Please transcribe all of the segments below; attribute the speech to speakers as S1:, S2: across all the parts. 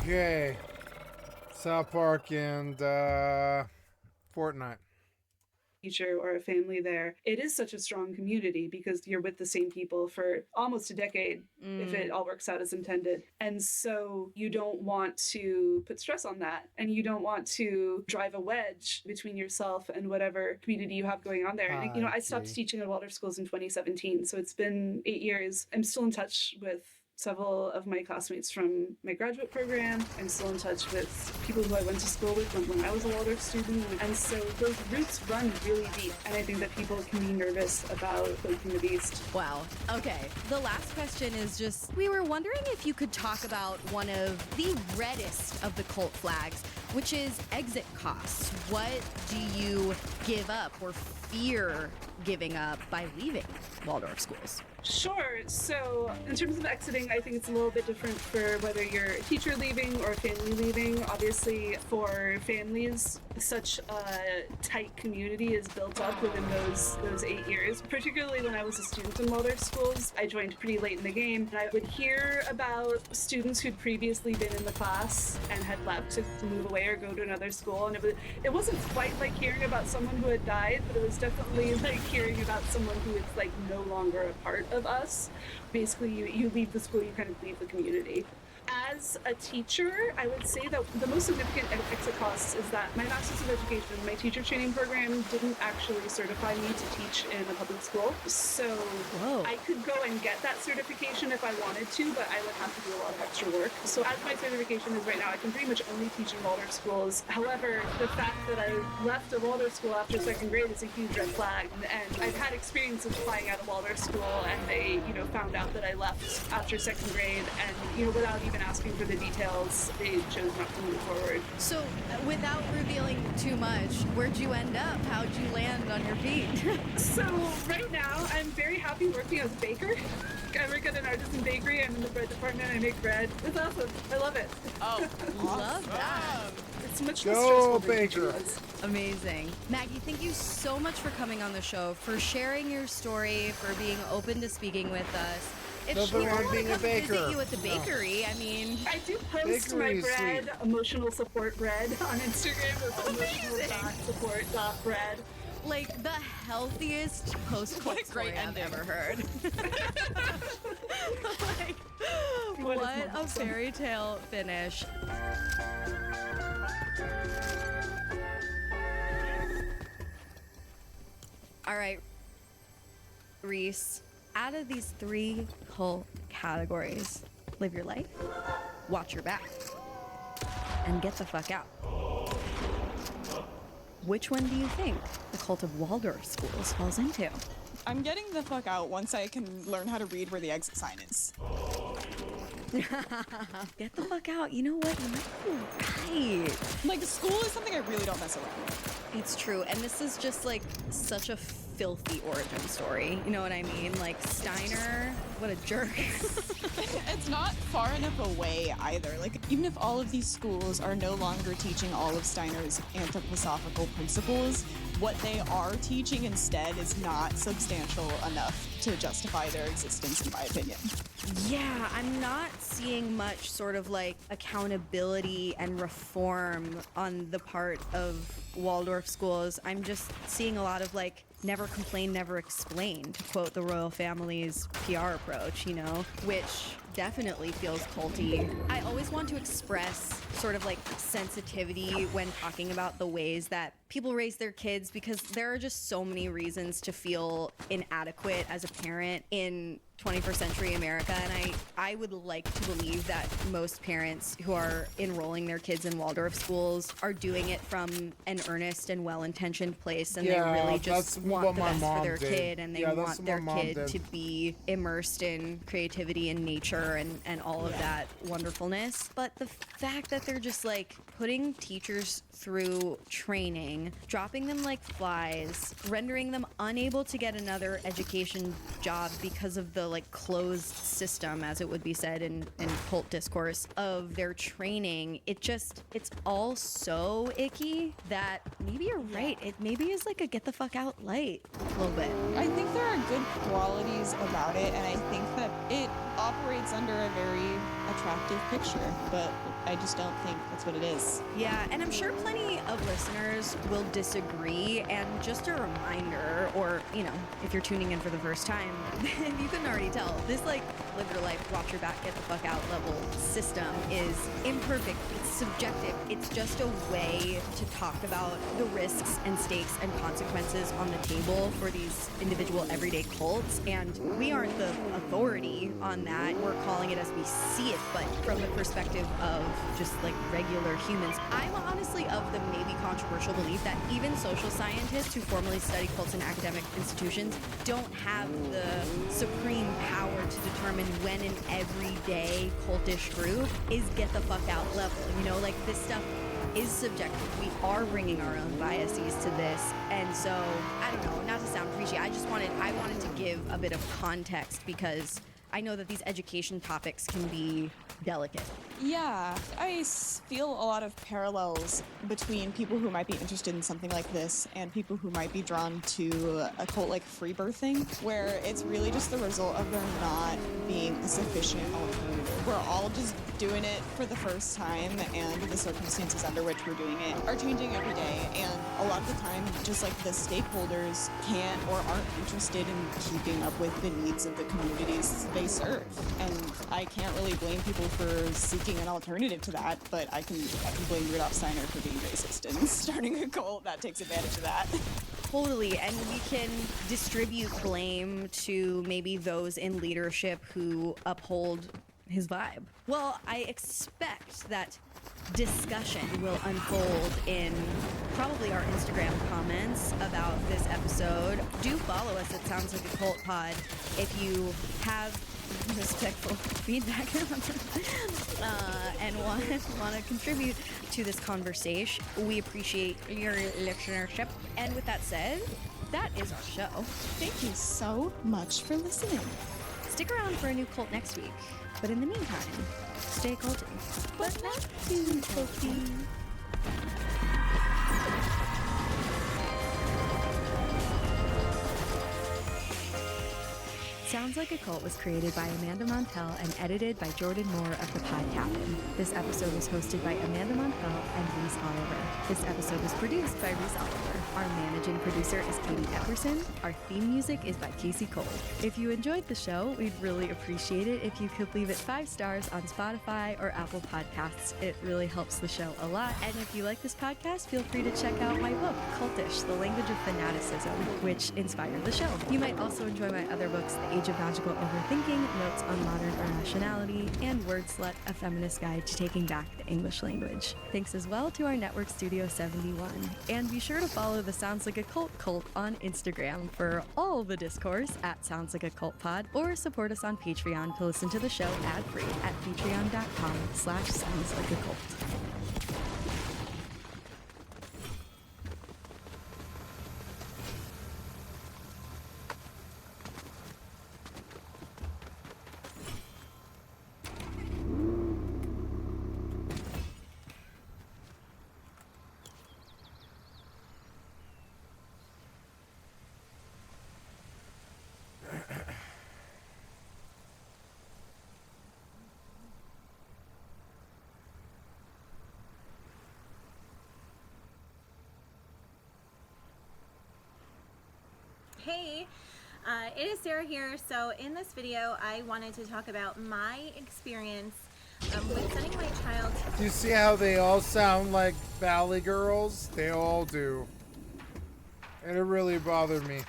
S1: Okay. South Park and Fortnite.
S2: Teacher or a family there, it is such a strong community because you're with the same people for almost a decade if it all works out as intended. And so you don't want to put stress on that, and you don't want to drive a wedge between yourself and whatever community you have going on there. And I stopped teaching at Waldorf schools in 2017, so it's been 8 years. I'm still in touch with several of my classmates from my graduate program. I'm still in touch with people who I went to school with when I was a Waldorf student. And so those roots run really deep. And I think that people can be nervous about poking the beast.
S3: Wow. Okay. The last question is just, we were wondering if you could talk about one of the reddest of the cult flags, which is exit costs. What do you give up or fear giving up by leaving Waldorf schools?
S2: Sure. So in terms of exiting, I think it's a little bit different for whether you're a teacher leaving or a family leaving. Obviously, for families, such a tight community is built up within those 8 years. Particularly when I was a student in Waldorf schools, I joined pretty late in the game, and I would hear about students who'd previously been in the class and had left to move away or go to another school. And it wasn't quite like hearing about someone who had died, but it was definitely like hearing about someone who is like no longer a part of us. Basically, you leave the school, you kind of leave the community. As a teacher, I would say that the most significant exit costs is that my Master's of Education, my teacher training program, didn't actually certify me to teach in a public school. So I could go and get that certification if I wanted to, but I would have to do a lot of extra work. So as my certification is right now, I can pretty much only teach in Waldorf schools. However, the fact that I left a Waldorf school after second grade is a huge red flag. And I've had experiences flying out of Waldorf school, and they, found out that I left after second grade, and, without even asking for the details, they chose not to move forward.
S3: So, without revealing too much, where'd you end up? How'd you land on your feet?
S2: So, right now, I'm very happy working as a baker. I work at an artisan bakery. I'm in the bread department. I make bread. It's awesome. I love it.
S3: Oh, love that.
S2: It's much less stressful than
S1: baker.
S2: it was.
S3: Amazing. Maggie, thank you so much for coming on the show, for sharing your story, for being open to speaking with us. If
S1: Nothing
S3: people
S1: wrong
S3: want to
S1: being a
S3: come
S1: baker.
S3: visit you at the bakery, I mean...
S2: I do post my bread, emotional support bread, on Instagram. It's emotional.support.bread.
S3: Like, the healthiest post-cult story I've ever heard. Like, what a fairy tale finish. All right, Reese, out of these 3 cult categories, live your life, watch your back, and get the fuck out. Which one do you think the cult of Waldorf schools falls into?
S4: I'm getting the fuck out once I can learn how to read where the exit sign is.
S3: Get the fuck out. You know what? You might be right.
S4: Like, school is something I really don't mess around with.
S3: It's true. And this is just like such a filthy origin story. You know what I mean? Like, Steiner, what a jerk.
S4: It's not far enough away either. Like, even if all of these schools are no longer teaching all of Steiner's anthroposophical principles, what they are teaching instead is not substantial enough to justify their existence, in my opinion.
S3: Yeah, I'm not seeing much sort of like accountability and reform on the part of Waldorf schools. I'm just seeing a lot of like never complain, never explain, to quote the royal family's PR approach, which definitely feels culty. I always want to express sort of like sensitivity when talking about the ways that people raise their kids, because there are just so many reasons to feel inadequate as a parent in 21st century America, and I would like to believe that most parents who are enrolling their kids in Waldorf schools are doing it from an earnest and well-intentioned place, and they really just want the best for their kid, and they want their kid to be immersed in creativity and nature and all of that wonderfulness. But the fact that they're just like putting teachers through training, dropping them like flies, rendering them unable to get another education job because of the like closed system, as it would be said in cult discourse, of their training, it's all so icky that maybe you're right. It maybe is like a get the fuck out light a little bit.
S4: I think there are good qualities about it, and I think that it operates under a very attractive picture, but I just don't think that's what it is.
S3: Yeah, and I'm sure plenty of listeners will disagree, and just a reminder, or, you know, if you're tuning in for the first time, you couldn't already tell, this, like, live your life, watch your back, get the fuck out level system is imperfect, it's subjective, it's just a way to talk about the risks and stakes and consequences on the table for these individual everyday cults, and we aren't the authority on that. We're calling it as we see it, but from the perspective of just like regular humans. I'm honestly of the maybe controversial belief that even social scientists who formally study cults in academic institutions don't have the supreme power to determine when an everyday cultish group is get the fuck out level. You know, like this stuff is subjective. We are bringing our own biases to this, and so I don't know, not to sound preachy, I wanted to give a bit of context because I know that these education topics can be delicate.
S4: Yeah, I feel a lot of parallels between people who might be interested in something like this and people who might be drawn to a cult like free birthing, where it's really just the result of there not being a sufficient alternative. We're all just doing it for the first time, and the circumstances under which we're doing it are changing every day, and a lot of the time, just like the stakeholders can't or aren't interested in keeping up with the needs of the communities they serve. And I can't really blame people for seeking an alternative to that, but I can blame Rudolf Steiner for being racist and starting a cult that takes advantage of that.
S3: Totally, and we can distribute blame to maybe those in leadership who uphold his vibe. Well, I expect that discussion will unfold in probably our Instagram comments about this episode. Do follow us at Sounds Like a Cult Pod if you have respectful feedback and want to contribute to this conversation. We appreciate your listenership. And with that said, that is our show.
S4: Thank you so much for listening.
S3: Stick around for a new cult next week. But in the meantime, stay culty. But not too culty. Sounds Like a Cult was created by Amanda Montell and edited by Jordan Moore of The Pod Captain. This episode was hosted by Amanda Montell and Reese Oliver. This episode was produced by Reese Oliver. Our managing producer is Katie Epperson. Our theme music is by Casey Cole. If you enjoyed the show, we'd really appreciate it if you could leave it 5 stars on Spotify or Apple Podcasts. It really helps the show a lot. And if you like this podcast, feel free to check out my book, Cultish, The Language of Fanaticism, which inspired the show. You might also enjoy my other books, The Age of Magical Overthinking, Notes on Modern Irrationality, and Word Slut, A Feminist Guide to Taking Back the English Language. Thanks as well to our network Studio 71. And be sure to follow the Sounds Like a Cult on Instagram for all the discourse at Sounds Like a Cult Pod, or support us on Patreon to listen to the show ad-free at patreon.com/soundslikeacult.
S5: Hey, it is Sarah here. So in this video, I wanted to talk about my experience with sending my child.
S1: Do you see how they all sound like Valley Girls? They all do. And it really bothered me.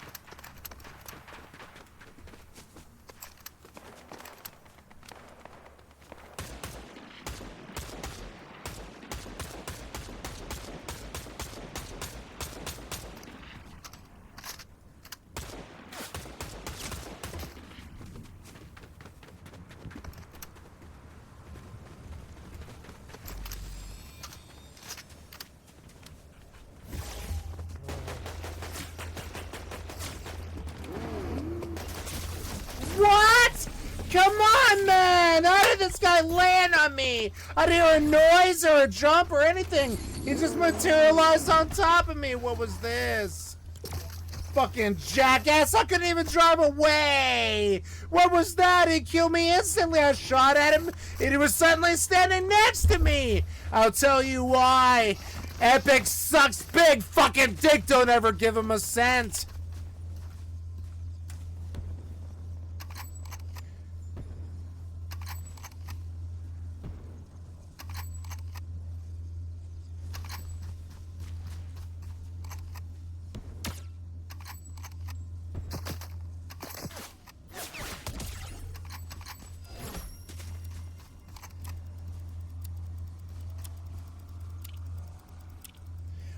S1: What? Come on, man! How did this guy land on me? I didn't hear a noise or a jump or anything. He just materialized on top of me. What was this? Fucking jackass, I couldn't even drive away! What was that? He killed me instantly. I shot at him and he was suddenly standing next to me! I'll tell you why. Epic sucks big fucking dick, don't ever give him a cent!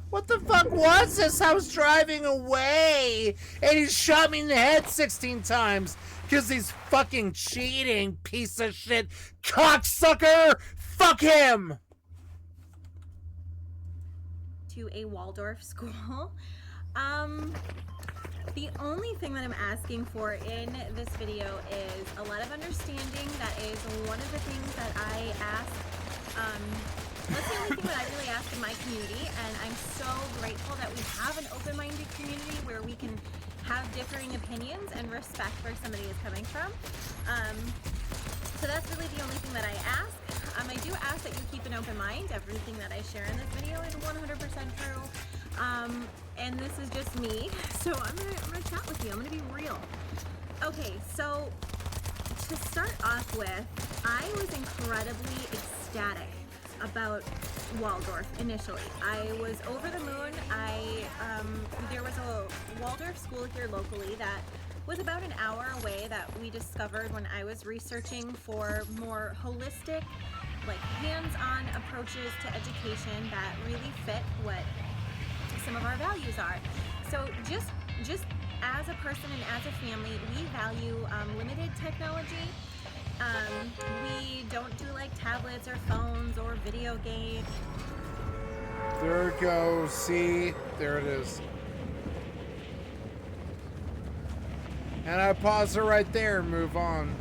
S1: What the fuck was this? I was driving away and he shot me in the head 16 times because he's fucking cheating, piece of shit cocksucker. Fuck him.
S5: To a Waldorf school. The only thing that I'm asking for in this video is a lot of understanding. That is one of the things that I ask. That's the only thing that I really ask in my community, and I'm so grateful that we have an open-minded community where we can have differing opinions and respect where somebody is coming from. So that's really the only thing that I ask. I do ask that you keep an open mind. Everything that I share in this video is 100% true. And this is just me, so I'm gonna chat with you. I'm gonna be real. Okay, so to start off with, I was incredibly ecstatic about Waldorf initially. I was over the moon. There was a Waldorf school here locally that was about an hour away that we discovered when I was researching for more holistic, like hands-on approaches to education that really fit what some of our values are. So just as a person and as a family, we value limited technology. We don't do like tablets or phones or video games.
S1: There it goes. See? There it is. And I pause it right there and move on.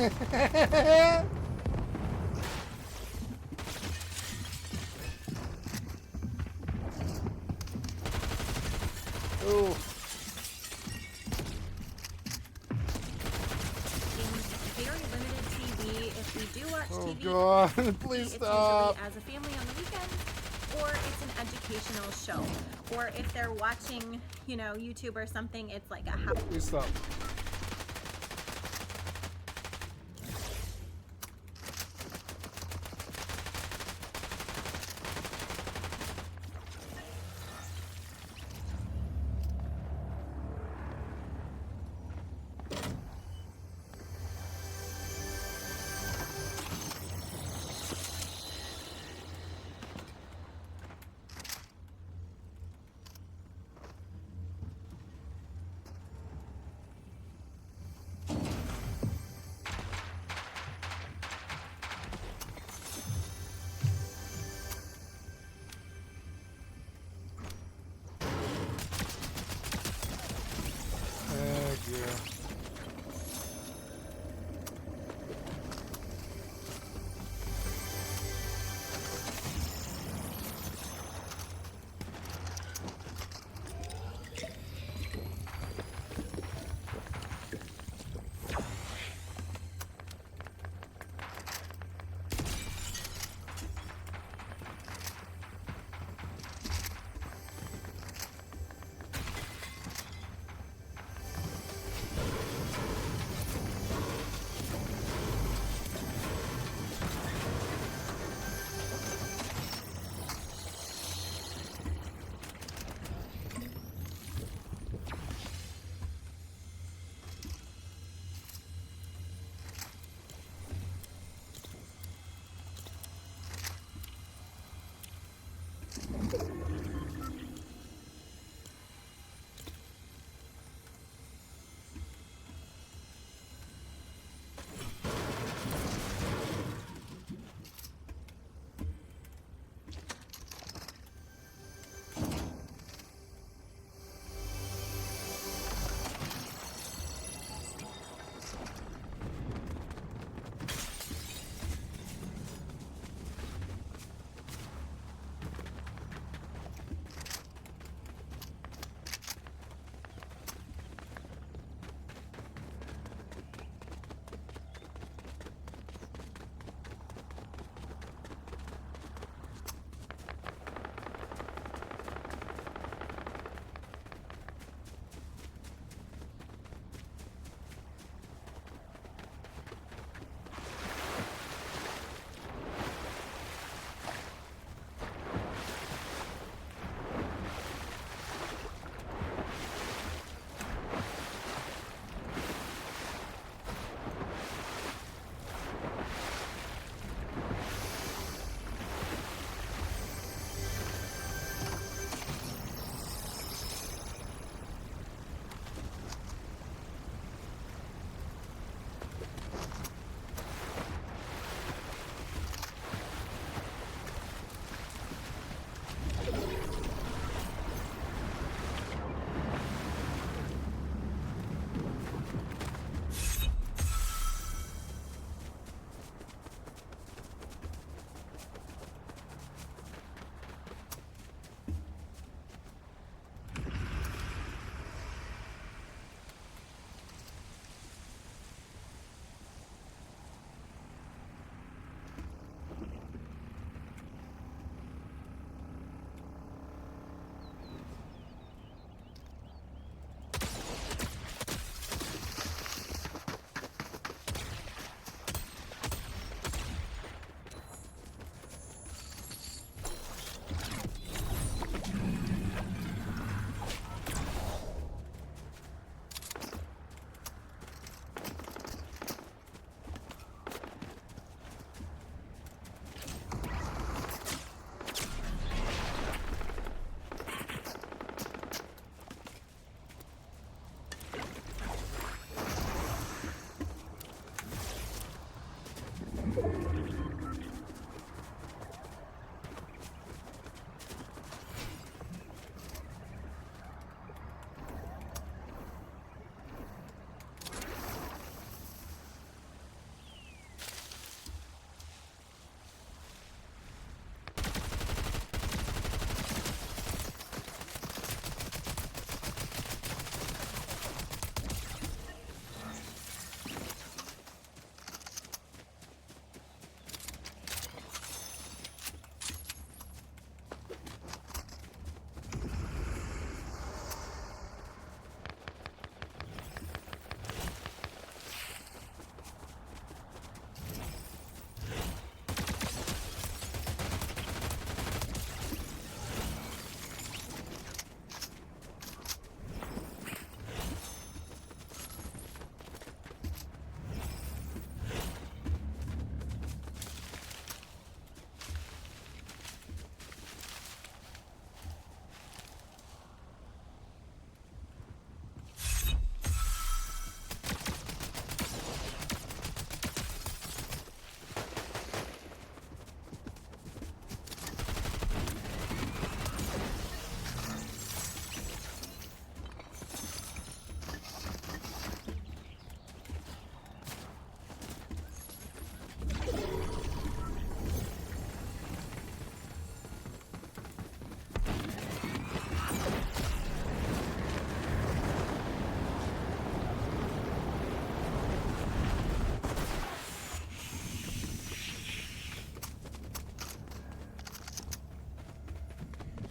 S1: Ooh.
S5: Very limited TV. If we do watch
S1: Oh
S5: TV,
S1: God, please
S5: it's
S1: stop.
S5: usually as a family on the weekend, or it's an educational show, or if they're watching, you know, YouTube or something, it's like a house.
S1: Please stop.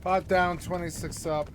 S1: 5 down, 26 up.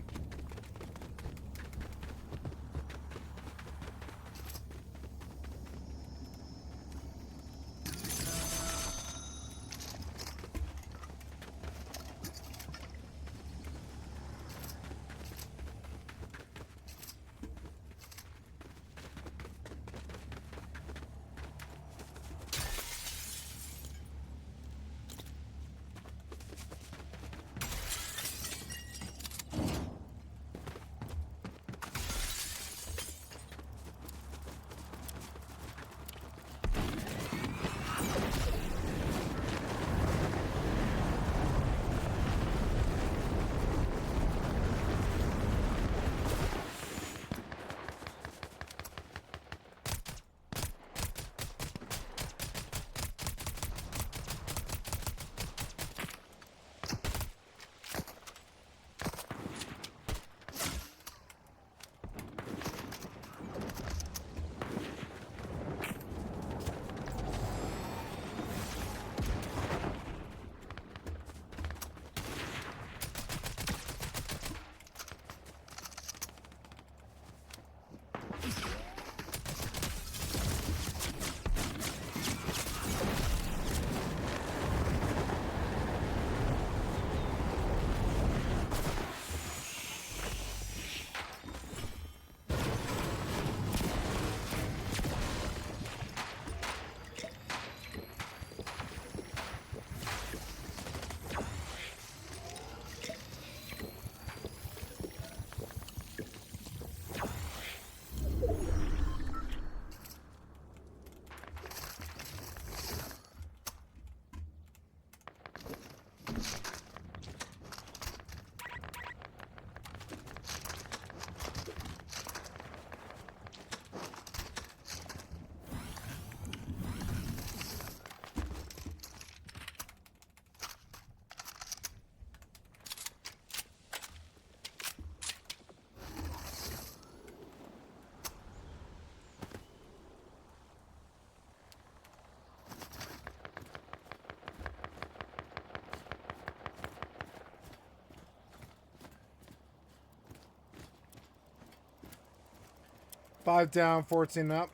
S1: Five down, 14 up.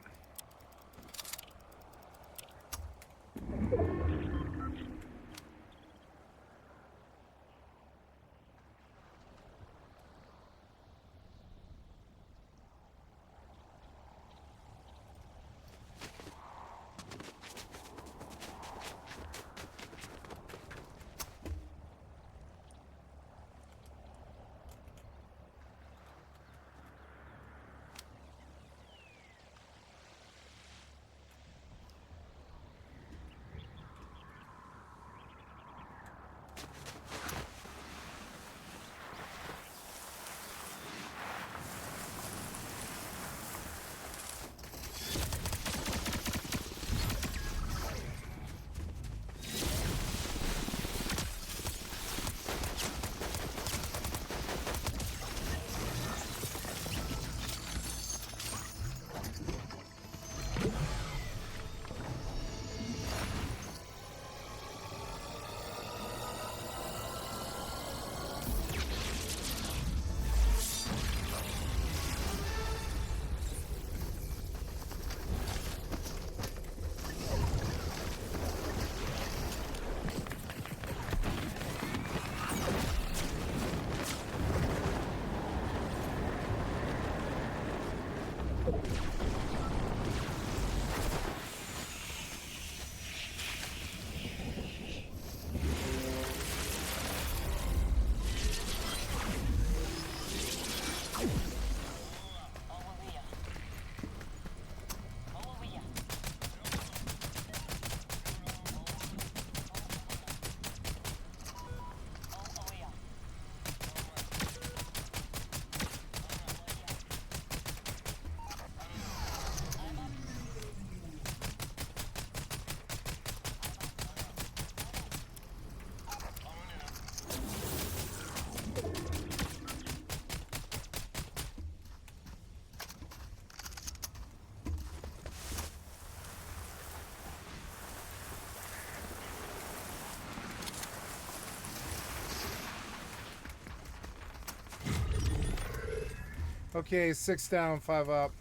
S1: Okay, 6 down, 5 up.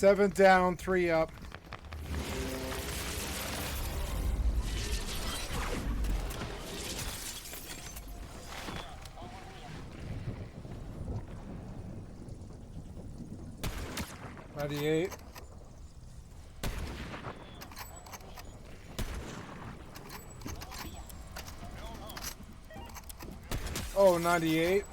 S1: Seven down, 3 up. $98. Oh, 98.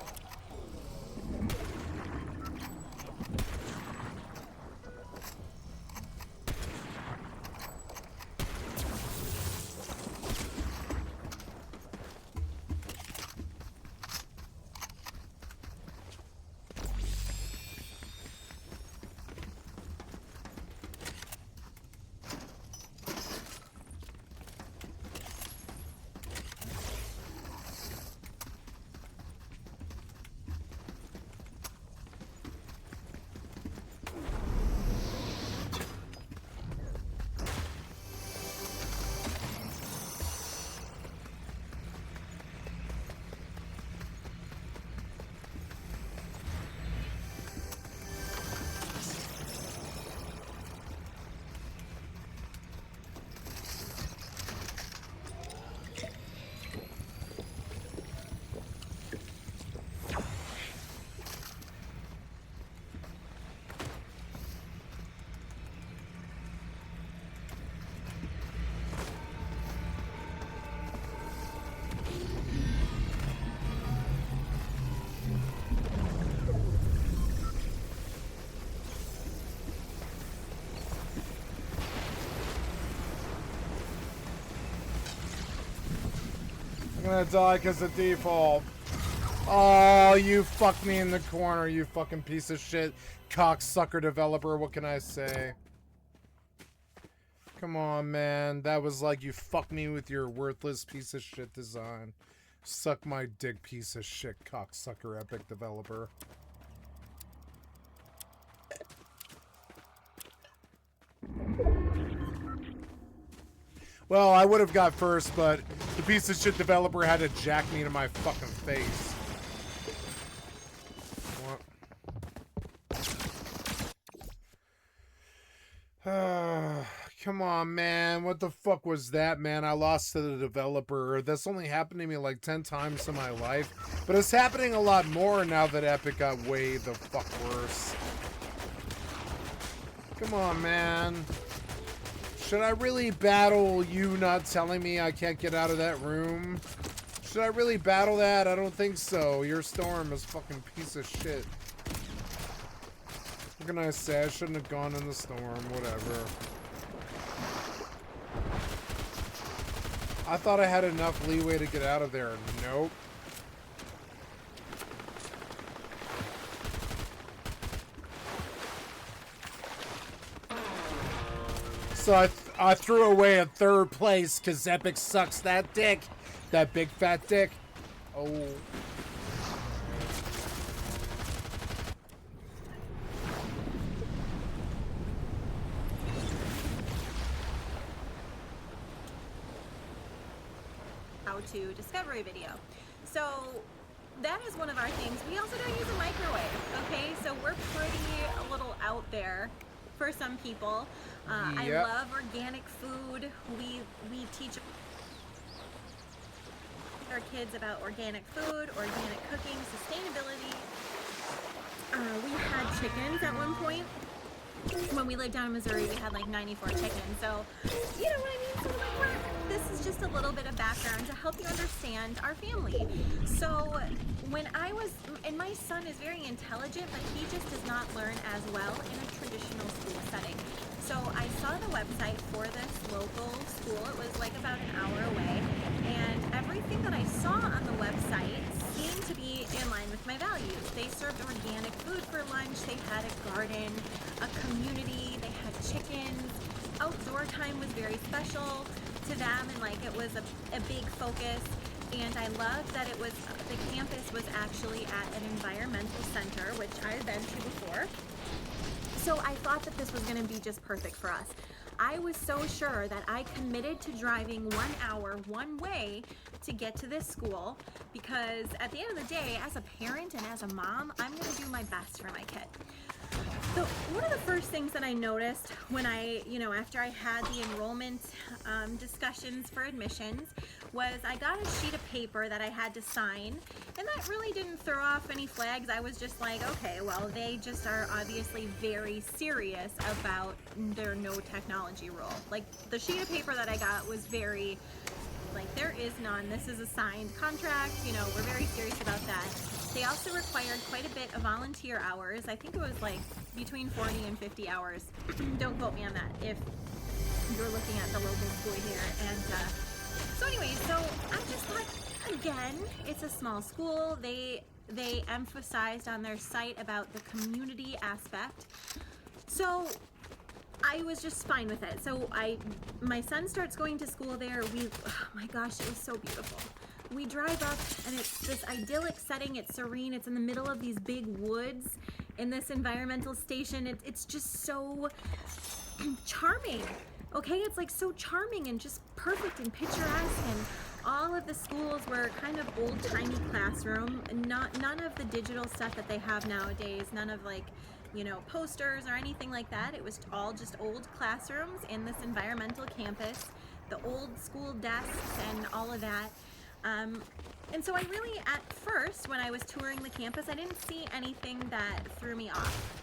S1: gonna die because of default. Oh, you fucked me in the corner, you fucking piece of shit. Cocksucker developer, what can I say? Come on, man. That was like you fucked me with your worthless piece of shit design. Suck my dick, piece of shit, cocksucker epic developer. Well, I would have got first, but the piece of shit developer had to jack me to my fucking face. What? Come on, man. What the fuck was that, man? I lost to the developer. That's only happened to me like 10 times in my life. But it's happening a lot more now that Epic got way the fuck worse. Come on, man. Should I really battle you not telling me I can't get out of that room? Should I really battle that? I don't think so. Your storm is fucking piece of shit. What can I say? I shouldn't have gone in the storm. Whatever. I thought I had enough leeway to get out of there. Nope. So I threw away a third place because Epic sucks that dick. That big fat dick. Oh.
S5: To discovery video. So that is one of our things. We also don't use a microwave, okay? So we're pretty a little out there for some people.
S1: Yep.
S5: I love organic food. We teach our kids about organic food, organic cooking, sustainability. We had chickens at one point. When we lived down in Missouri, we had like 94 chickens. So, you know what I mean? So like this is just a little bit of background to help you understand our family. So when I was, and my son is very intelligent, but he just does not learn as well in a traditional school setting. So I saw the website for this local school. It was like about an hour away. And everything that I saw on the website seemed to be in line with my values. They served organic food for lunch. They had a garden, a community. They had chickens. Outdoor time was very special to them, and like it was a big focus. And I loved that it was, the campus was actually at an environmental center, which I've been to before. So I thought that this was going to be just perfect for us. I was so sure that I committed to driving 1 hour one way to get to this school, because at the end of the day, as a parent and as a mom, I'm going to do my best for my kid. So one of the first things that I noticed when I, after I had the enrollment discussions for admissions, was I got a sheet of paper that I had to sign, and that really didn't throw off any flags. I was just like, okay, well, they just are obviously very serious about their no technology rule. Like, the sheet of paper that I got was very, like, there is none. This is a signed contract. We're very serious about that. They also required quite a bit of volunteer hours. I think it was like between 40 and 50 hours. Don't quote me on that if you're looking at the local school here. And so anyway, so I just thought, again, it's a small school. They emphasized on their site about the community aspect. So I was just fine with it. So my son starts going to school there. Oh my gosh, it was so beautiful. We drive up, and it's this idyllic setting. It's serene. It's in the middle of these big woods in this environmental station. It's just so charming. Okay, it's like so charming and just perfect and picturesque. And all of the schools were kind of old-timey classroom. None of the digital stuff that they have nowadays. None of like, posters or anything like that. It was all just old classrooms in this environmental campus. The old school desks and all of that. And so I really, at first, when I was touring the campus, I didn't see anything that threw me off.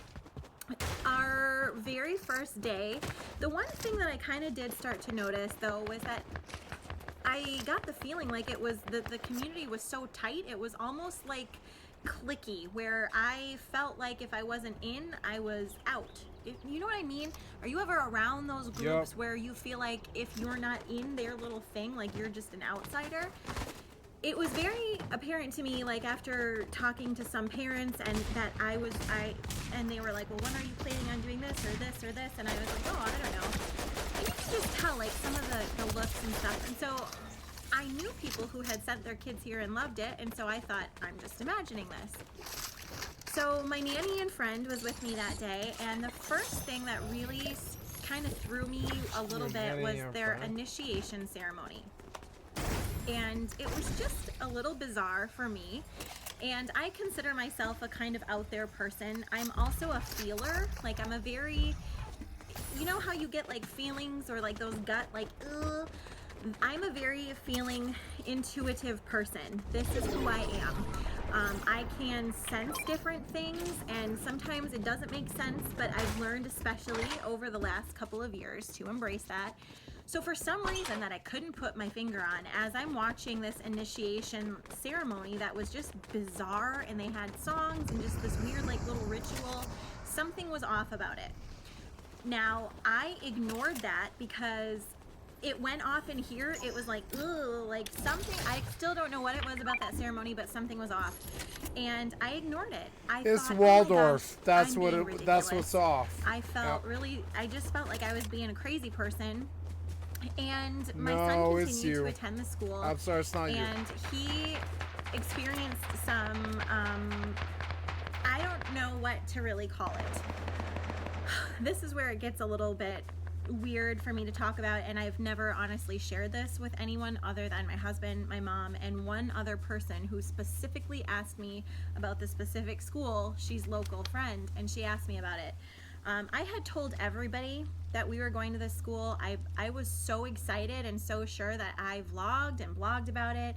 S5: Our very first day, the one thing that I kind of did start to notice, though, was that I got the feeling like it was, the community was so tight, it was almost like cliquey, where I felt like if I wasn't in, I was out. You know what I mean? Are you ever around those groups where you feel like if you're not in their little thing, like you're just an outsider? it was very apparent to me, like after talking to some parents, and that and they were like, well, when are you planning on doing this or this or this? And I was like, oh, I don't know. And you can just tell, like, some of the looks and stuff. And so I knew people who had sent their kids here and loved it, and so I thought, I'm just imagining this. So my nanny and friend was with me that day, and the first thing that really kind of threw me a little bit was their initiation ceremony. And it was just a little bizarre for me. And I consider myself a kind of out there person. I'm also a feeler. Like, I'm a very, you know how you get like feelings or like those gut, like, ugh. I'm a very feeling, intuitive person. This is who I am. I can sense different things, and sometimes it doesn't make sense, but I've learned, especially over the last couple of years, to embrace that. So for some reason that I couldn't put my finger on, as I'm watching this initiation ceremony that was just bizarre, and they had songs and just this weird like little ritual, something was off about it. Now, I ignored that because it went off in here. It was like, ugh, like something, I still don't know what it was about that ceremony, but something was off. And I ignored it.
S1: It's
S5: thought,
S1: Waldorf.
S5: Oh my gosh,
S1: That's
S5: I'm
S1: what
S5: being
S1: it.
S5: ridiculous.
S1: That's what's off.
S5: I felt really, I just felt like I was being a crazy person. And my
S1: No,
S5: son
S1: it's
S5: continued
S1: you.
S5: to attend the school.
S1: I'm sorry, it's not you.
S5: And he experienced some, I don't know what to really call it. This is where it gets a little bit weird for me to talk about, and I've never honestly shared this with anyone other than my husband, my mom, and one other person who specifically asked me about the specific school. She's a local friend, and she asked me about it. I had told everybody that we were going to this school. I was so excited and so sure that I vlogged and blogged about it,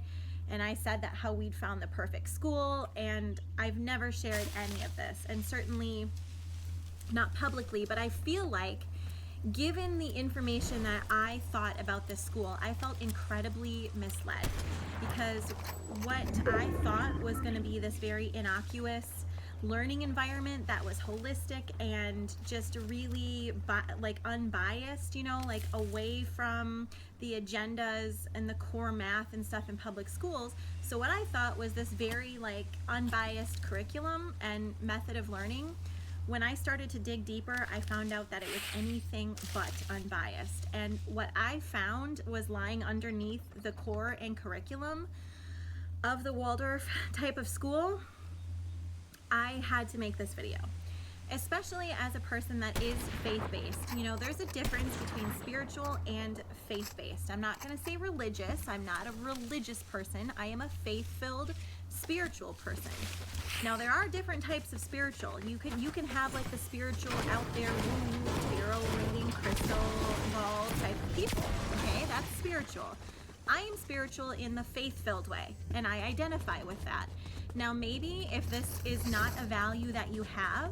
S5: and I said that how we'd found the perfect school, and I've never shared any of this, and certainly not publicly, but I feel like given the information that I thought about this school, I felt incredibly misled, because what I thought was going to be this very innocuous learning environment that was holistic and just really like unbiased, you know, like away from the agendas and the core math and stuff in public schools. So what I thought was this very like unbiased curriculum and method of learning. When I started to dig deeper, I found out that it was anything but unbiased. And what I found was lying underneath the core and curriculum of the Waldorf type of school. I had to make this video, especially as a person that is faith-based. You know, there's a difference between spiritual and faith-based. I'm not going to say religious. I'm not a religious person. I am a faith-filled spiritual person. Now, there are different types of spiritual. You can have like the spiritual out there, woo, tarot reading, crystal ball type of people. Okay, that's spiritual. I am spiritual in the faith-filled way, and I identify with that. Now, maybe if this is not a value that you have,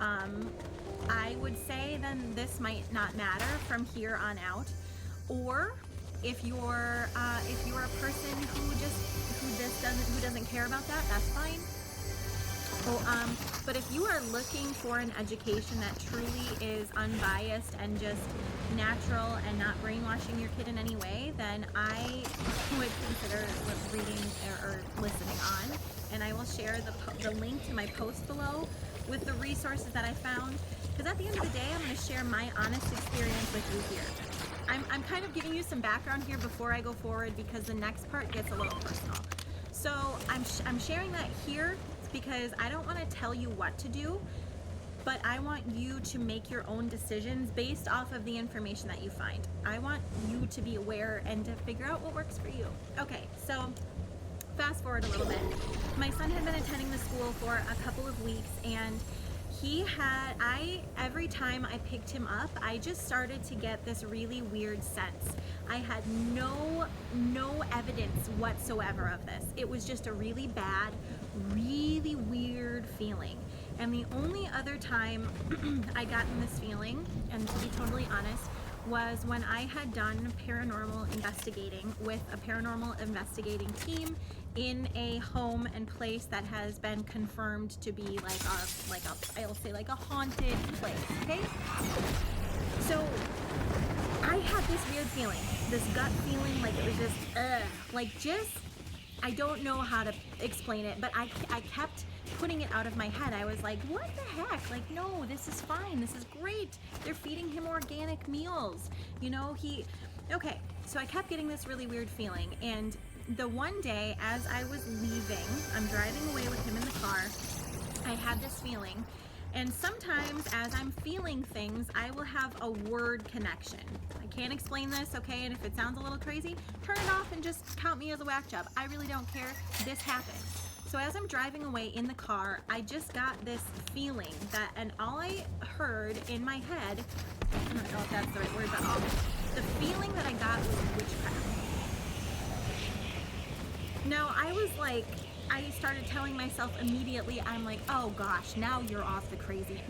S5: I would say then this might not matter from here on out. Or if you're a person who doesn't care about that, that's fine. But if you are looking for an education that truly is unbiased and just natural and not brainwashing your kid in any way, then I would consider reading or listening on. And I will share the link to my post below with the resources that I found. Because at the end of the day, I'm going to share my honest experience with you here. I'm kind of giving you some background here before I go forward, because the next part gets a little personal. So I'm sharing that here because I don't want to tell you what to do, but I want you to make your own decisions based off of the information that you find. I want you to be aware and to figure out what works for you. Okay, so fast forward a little bit. My son had been attending the school for a couple of weeks, and every time I picked him up, I just started to get this really weird sense. I had no evidence whatsoever of this. It was just a really bad, really weird feeling. And the only other time I gotten this feeling, and to be totally honest, was when I had done paranormal investigating with a paranormal investigating team in a home and place that has been confirmed to be I'll say like a haunted place, okay? So I had this weird feeling, this gut feeling, like it was just, I don't know how to explain it, but I kept putting it out of my head. I was like, what the heck? Like, no, this is fine. This is great. They're feeding him organic meals. You know, okay. So I kept getting this really weird feeling. And the one day as I was leaving, I'm driving away with him in the car, I had this feeling. And sometimes as I'm feeling things, I will have a word connection. I can't explain this, okay? And if it sounds a little crazy, turn it off and just count me as a whack job. I really don't care. This happened. So as I'm driving away in the car, I just got this feeling that, and all I heard in my head, I don't know if that's the right word, but the feeling that I got was witchcraft. Now I was like, I started telling myself immediately, I'm like, oh gosh, now you're off the crazy.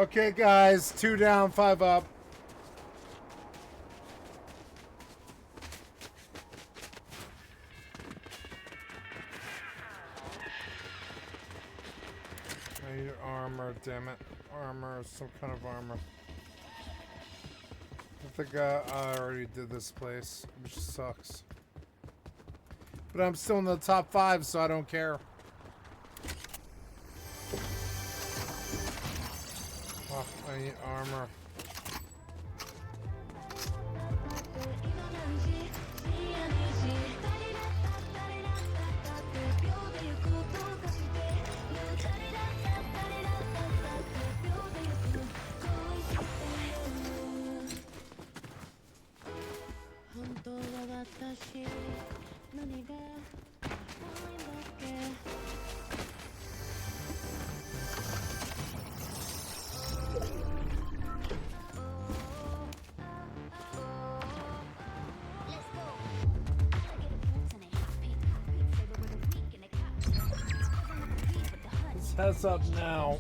S1: Okay, guys, 2 down, 5 up. I need armor, damn it. Armor, some kind of armor. I think I already did this place, which sucks. But I'm still in the top 5, so I don't care. Oh, I need armor. Heads up now.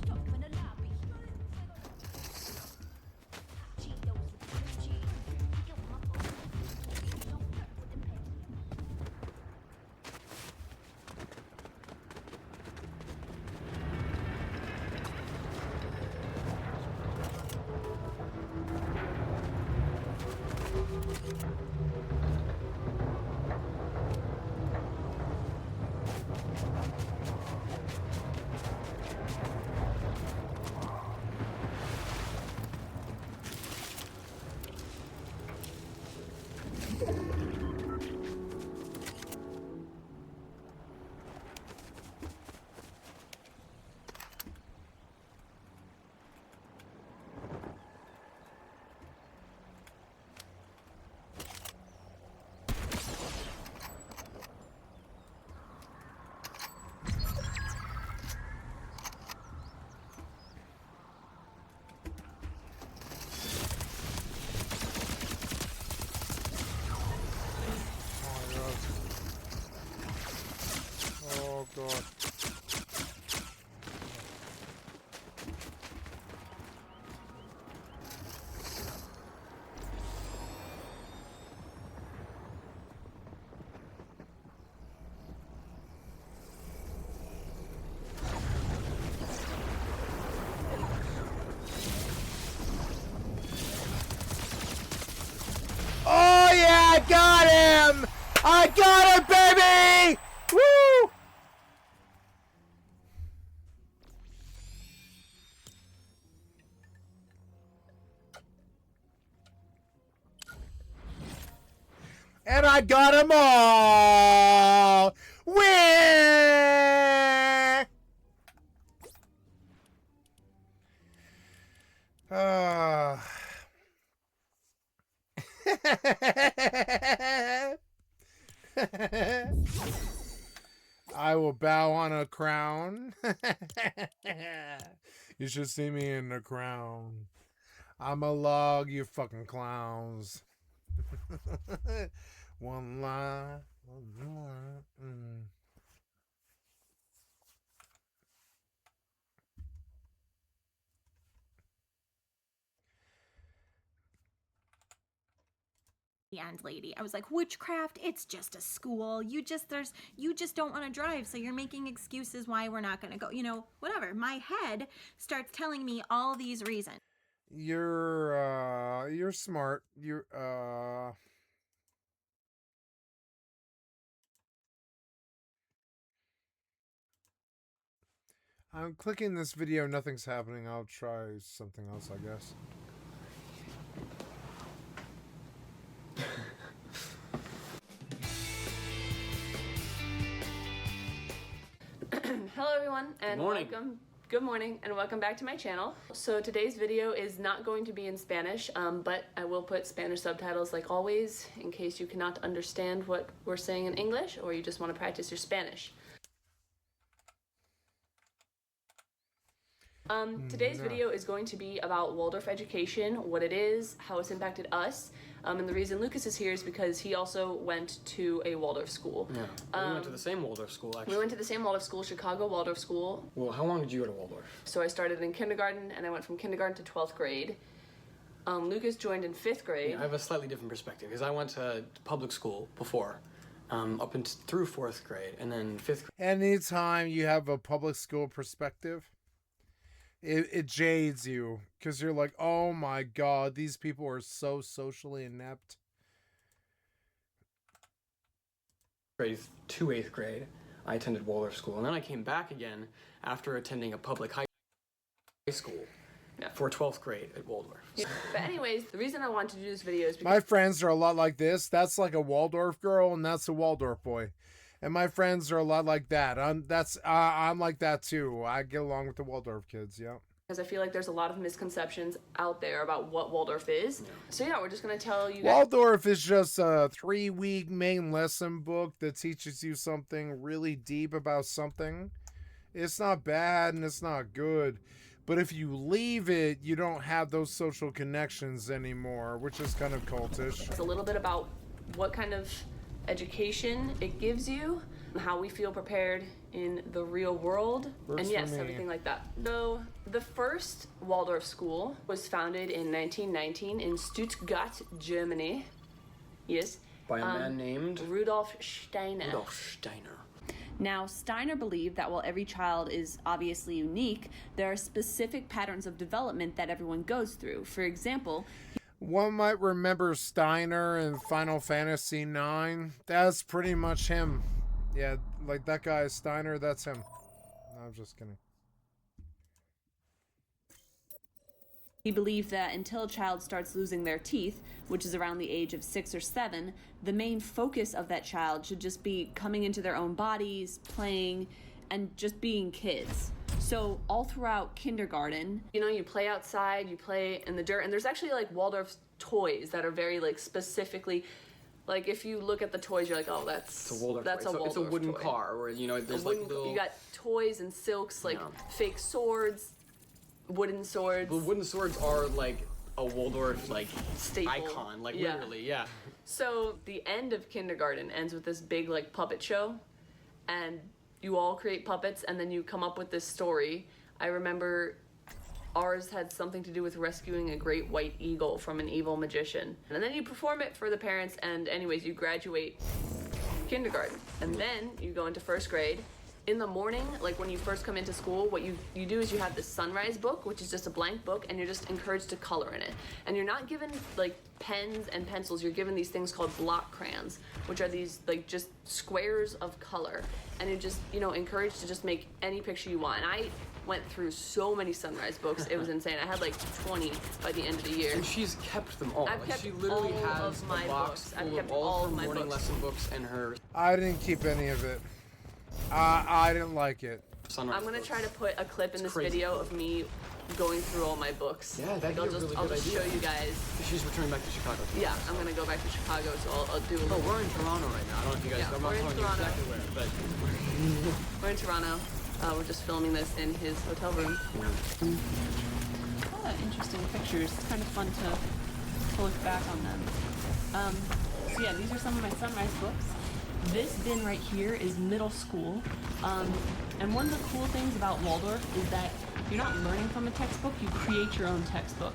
S1: Oh god. Oh yeah, I got him! I got him, baby! Woo! And I got them all! Win! I will bow on a crown. You should see me in the crown. I'm a log, you fucking clowns. One line, one line.
S5: And lady, I was like, witchcraft, it's just a school. You just don't want to drive, so you're making excuses why we're not going to go. You know, whatever. My head starts telling me all these reasons.
S1: You're smart. I'm clicking this video, nothing's happening. I'll try something else, I guess.
S6: Hello everyone, and good morning, and welcome back to my channel. So today's video is not going to be in Spanish, but I will put Spanish subtitles like always, in case you cannot understand what we're saying in English, or you just want to practice your Spanish. Today's video is going to be about Waldorf education, what it is, how it's impacted us, And the reason Lucas is here is because he also went to a Waldorf school.
S7: Yeah, we went to the same Waldorf school, actually.
S6: We went to the same Waldorf school, Chicago Waldorf School.
S7: Well, how long did you go to Waldorf?
S6: So I started in kindergarten, and I went from kindergarten to 12th grade. Lucas joined in 5th grade.
S7: Yeah, I have a slightly different perspective, because I went to public school before, up through 4th grade, and then 5th grade.
S1: Anytime you have a public school perspective, it jades you, because you're like, oh my god, these people are so socially inept.
S7: Grade to 8th grade, I attended Waldorf school, and then I came back again after attending a public high school for 12th grade at Waldorf.
S6: Yeah. But anyways, the reason I wanted to do this video is because
S1: My friends are a lot like this. That's like a Waldorf girl, and that's a Waldorf boy. And my friends are a lot like that. I'm like that too. I get along with the Waldorf kids, yeah.
S6: I feel like there's a lot of misconceptions out there about what Waldorf is.
S7: Yeah.
S6: So yeah, we're just gonna tell you guys.
S1: Waldorf is just a 3-week main lesson book that teaches you something really deep about something. It's not bad and it's not good. But if you leave it, you don't have those social connections anymore, which is kind of cultish.
S6: It's a little bit about what kind of education it gives you, how we feel prepared in the real world,
S1: Works
S6: and
S1: for
S6: yes,
S1: me.
S6: everything like that. So the first Waldorf school was founded in 1919 in Stuttgart, Germany. Yes.
S7: By a man named
S6: Rudolf Steiner.
S7: Rudolf Steiner.
S8: Now, Steiner believed that while every child is obviously unique, there are specific patterns of development that everyone goes through. For example,
S1: One might remember Steiner in Final Fantasy IX. That's pretty much him. Yeah, like that guy is Steiner, that's him. No, I'm just kidding.
S8: he believed that until a child starts losing their teeth, which is around the age of 6 or 7, the main focus of that child should just be coming into their own bodies, playing, and just being kids. So all throughout kindergarten,
S6: You know, you play outside, you play in the dirt, and there's actually like Waldorf toys that are very like specifically, like if you look at the toys, you're like, oh, that's
S7: It's a Waldorf
S6: that's
S7: toy.
S6: a Waldorf
S7: It's a wooden
S6: toy.
S7: car where, you know, there's
S6: A wooden-
S7: like little...
S6: You got toys and silks, like
S7: Yeah.
S6: fake swords, wooden swords.
S7: The wooden swords are like a Waldorf like
S6: Staple.
S7: icon, like
S6: Yeah.
S7: literally, yeah.
S6: So the end of kindergarten ends with this big like puppet show, and you all create puppets, and then you come up with this story. I remember ours had something to do with rescuing a great white eagle from an evil magician, and then you perform it for the parents. And anyways, you graduate kindergarten, and then you go into first grade. In the morning, like when you first come into school, what you do is you have this sunrise book, which is just a blank book, and you're just encouraged to color in it. And you're not given like pens and pencils, you're given these things called block crayons, which are these like just squares of color. And you're just, you know, encouraged to just make any picture you want. And I went through so many sunrise books, it was insane. I had like 20 by the end of the year.
S7: And she's kept them all.
S6: I've
S7: Like,
S6: kept
S7: she literally
S6: all
S7: has
S6: of my
S7: a box
S6: books. I've
S7: full
S6: kept
S7: of all
S6: all
S7: of
S6: of
S7: her
S6: my
S7: morning
S6: books.
S7: lesson books and her
S1: I didn't keep any of it. I didn't like it.
S7: sunrise
S6: I'm gonna
S7: books.
S6: try to put a clip in this
S7: crazy.
S6: video of me going through all my books.
S7: Yeah, that'd
S6: Like,
S7: be a really
S6: I'll
S7: good
S6: just
S7: idea.
S6: show you guys.
S7: She's returning back to Chicago.
S6: Yeah, I'm gonna go back to Chicago, so I'll do a
S7: Oh,
S6: little.
S7: we're in Toronto right now. I don't know if you guys
S6: Yeah,
S7: know. I'm
S6: we're
S7: not
S6: in
S7: telling you
S6: Toronto.
S7: exactly where, but
S6: We're in Toronto. We're just filming this in his hotel room.
S8: a lot of interesting pictures. It's kind of fun to look back on them. So yeah, these are some of my sunrise books. This bin right here is middle school. And one of the cool things about Waldorf is that you're not learning from a textbook, you create your own textbook.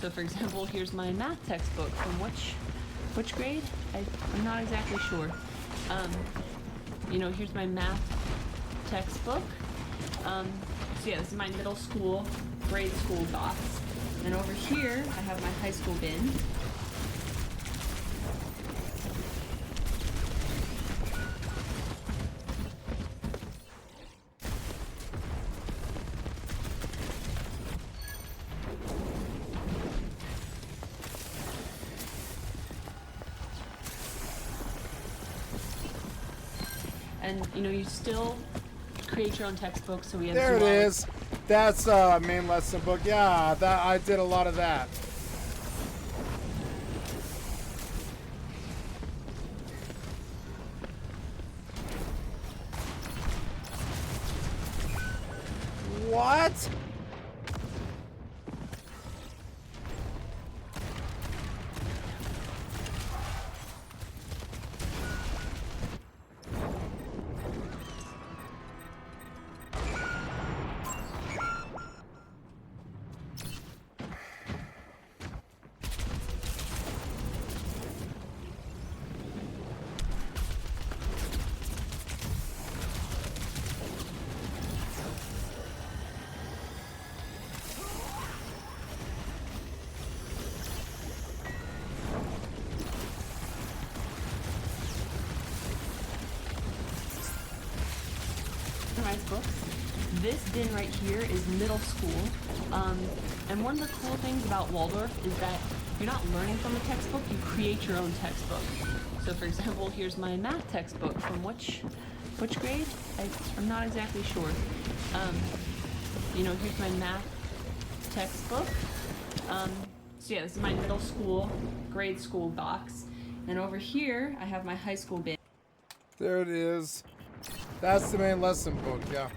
S8: So for example, here's my math textbook from which grade? I'm not exactly sure. You know, here's my math textbook. So yeah, this is my middle school, grade school box. And over here, I have my high school bin. And you know, you still create your own textbook. So we have
S1: There it
S8: zoology.
S1: is. That's main lesson book. Yeah, that I did a lot of that. What?
S8: textbooks. This bin right here is middle school. And one of the cool things about Waldorf is that you're not learning from a textbook, you create your own textbook. So for example, here's my math textbook from which grade? I'm not exactly sure. You know, here's my math textbook. So yeah, this is my middle school, grade school box. And over here, I have my high school bin.
S1: There it is. That's the main lesson book, yeah.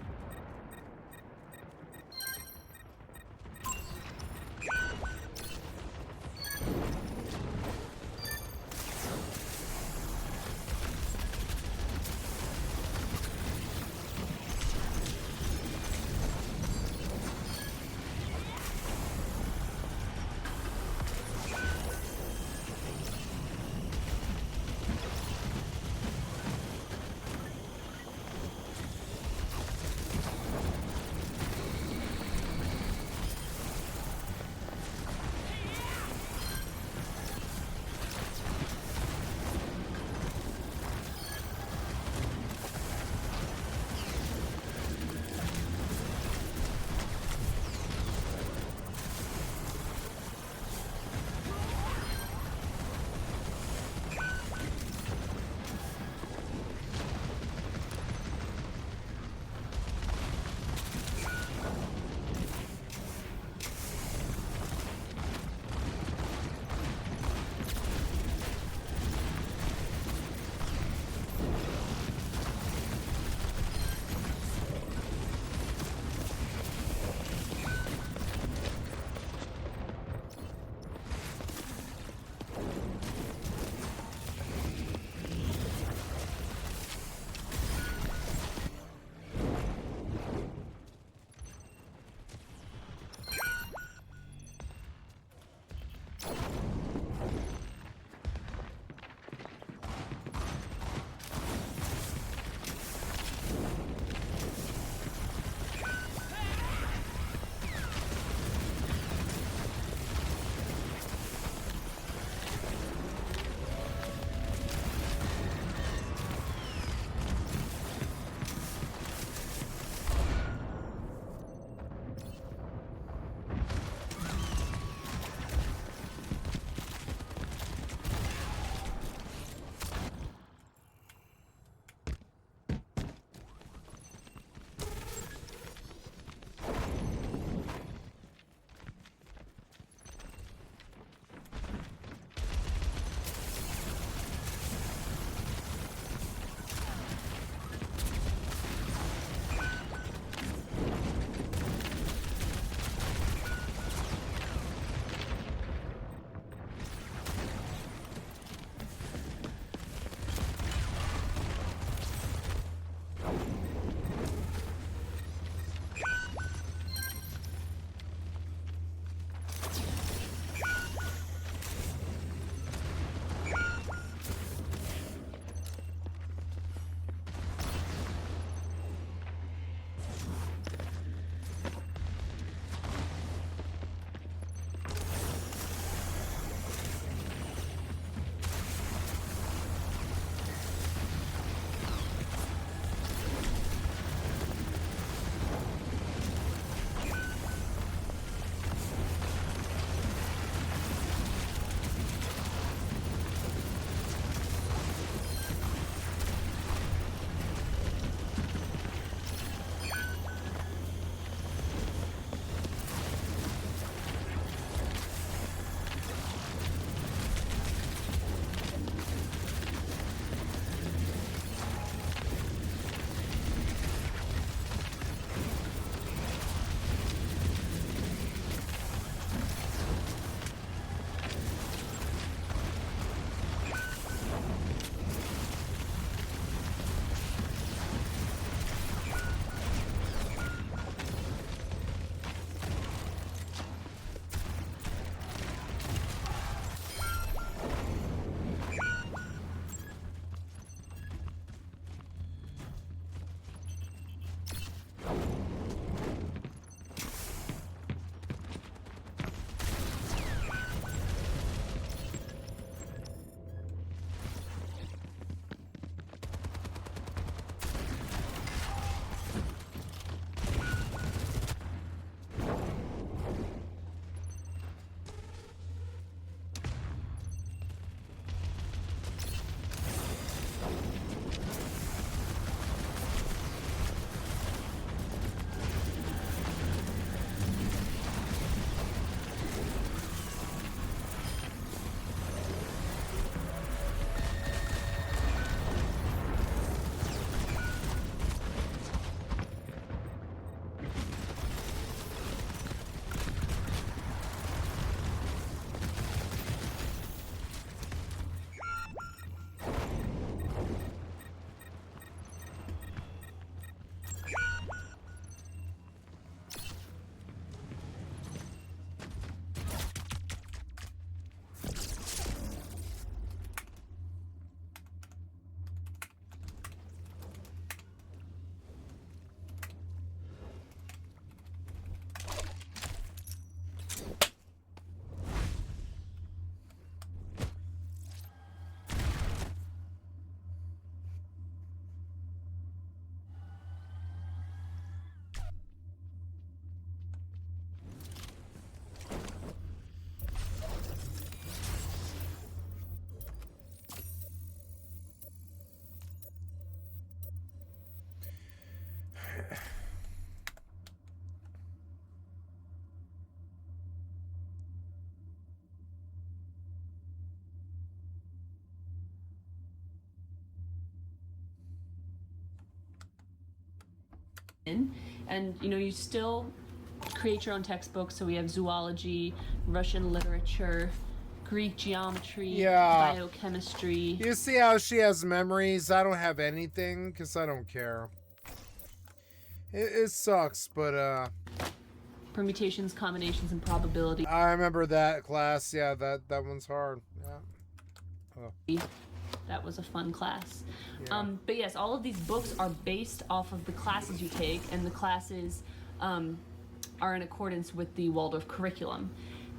S8: And you know, you still create your own textbooks. So we have zoology, Russian literature, Greek geometry, biochemistry.
S1: You see how she has memories? I don't have anything because I don't care. It sucks, but
S8: permutations, combinations, and probability.
S1: I remember that class. Yeah, that one's hard. Yeah.
S8: That was a fun class. Yeah. But yes, all of these books are based off of the classes you take, and the classes are in accordance with the Waldorf curriculum.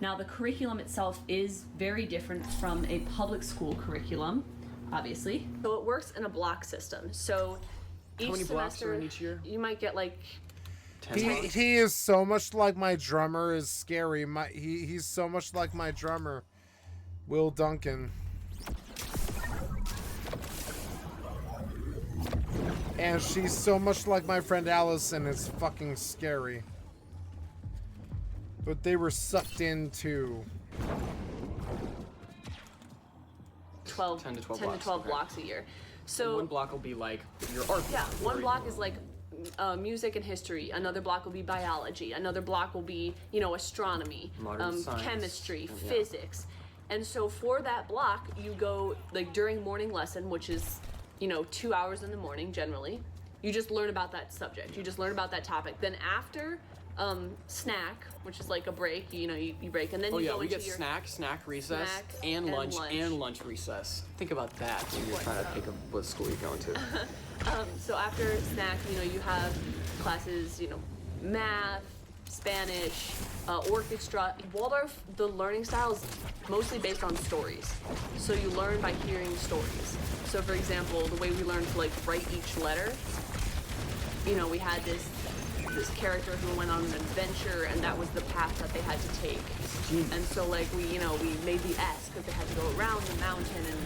S8: Now, the curriculum itself is very different from a public school curriculum, obviously.
S6: So it works in a block system. So each
S7: How many blocks
S6: semester,
S7: are in each year?
S6: you might get like
S7: 10
S1: he is so much like my drummer. Is scary. He's so much like my drummer, Will Duncan. And she's so much like my friend Allison. It's fucking scary. But they were sucked into
S6: 10 to 12
S7: okay.
S6: blocks a year. So
S7: one block will be like your art.
S6: Yeah, one block is like music and history. Another block will be biology. Another block will be, you know, astronomy, chemistry, physics. And so for that block, you go like during morning lesson, which is, you know, 2 hours in the morning generally. You just learn about that subject. You just learn about that topic. Then after snack, which is like a break, you know, you break, and then you go
S7: we
S6: into
S7: get
S6: your
S7: snack recess, and lunch recess. Think about that when you're trying to pick up what school you're going to.
S6: So after snack, you know, you have classes, you know, math, Spanish, orchestra. Waldorf, the learning style is mostly based on stories. So you learn by hearing stories. So for example, the way we learn to like write each letter, you know, we had this character who went on an adventure, and that was the path that they had to take. And so like we made the S because they had to go around the mountain and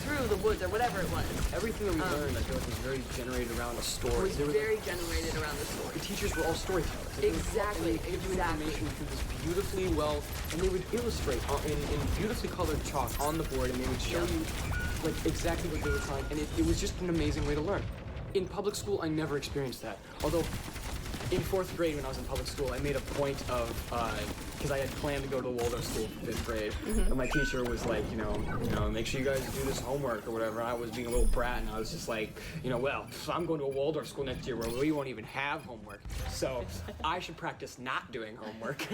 S6: through the woods or whatever it was.
S7: Everything that we learned, I feel like, was very generated around a story.
S6: Generated around the story.
S7: The teachers were all storytellers.
S6: Exactly.
S7: They would give you information through this beautifully well, and they would illustrate in beautifully colored chalk on the board, and they would show you like exactly what they were trying, and it was just an amazing way to learn. In public school, I never experienced that. Although in 4th grade, when I was in public school, I made a point of, because I had planned to go to a Waldorf school for 5th grade, and my teacher was like, you know, make sure you guys do this homework or whatever. And I was being a little brat, and I was just like, you know, well, I'm going to a Waldorf school next year where we won't even have homework, so I should practice not doing homework.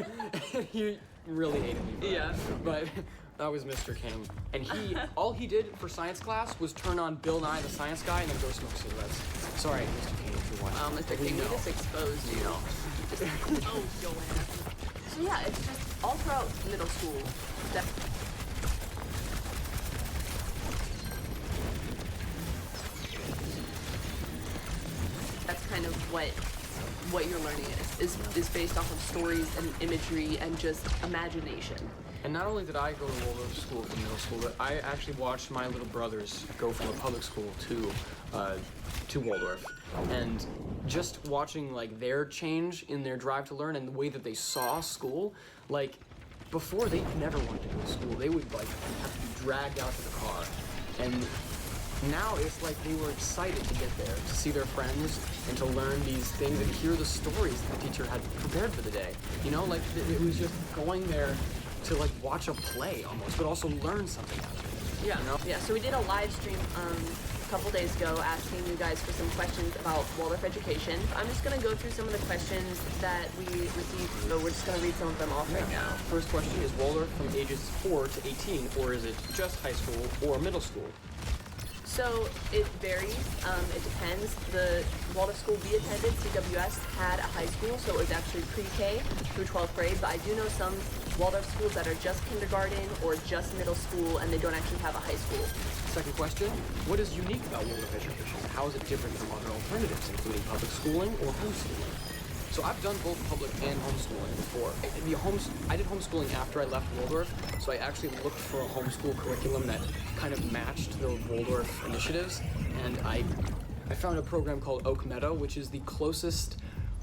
S7: He really hated me for that. But that was Mr. King, and all he did for science class was turn on Bill Nye the Science Guy and then go smoke cigarettes. Sorry, Mr. King, if you're watching.
S6: Mr. King, we just exposed you. Oh, Joanne. So yeah, it's just all throughout middle school. That's kind of what you're learning is based off of stories and imagery and just imagination.
S7: And not only did I go to Waldorf school from middle school, but I actually watched my little brothers go from a public school to Waldorf. And just watching like their change in their drive to learn and the way that they saw school, like before they never wanted to go to school. They would like have to be dragged out to the car. And now it's like they were excited to get there, to see their friends and to learn these things and hear the stories that the teacher had prepared for the day. You know, like it was just going there to like watch a play almost, but also learn something out of it.
S6: Yeah.
S7: You know?
S6: Yeah. So we did a live stream a couple days ago asking you guys for some questions about Waldorf education. I'm just gonna go through some of the questions that we received. So we're just gonna read some of them off right now.
S7: First question, is Waldorf from ages 4 to 18, or is it just high school or middle school?
S6: So it varies. It depends. The Waldorf school we attended, CWS, had a high school, so it was actually pre-K through 12th grade. But I do know some Waldorf schools that are just kindergarten or just middle school, and they don't actually have a high school.
S7: Second question, what is unique about Waldorf education? How is it different from other alternatives, including public schooling or homeschooling? So I've done both public and homeschooling before. I did homeschooling after I left Waldorf, so I actually looked for a homeschool curriculum that kind of matched the Waldorf initiatives, and I found a program called Oak Meadow, which is the closest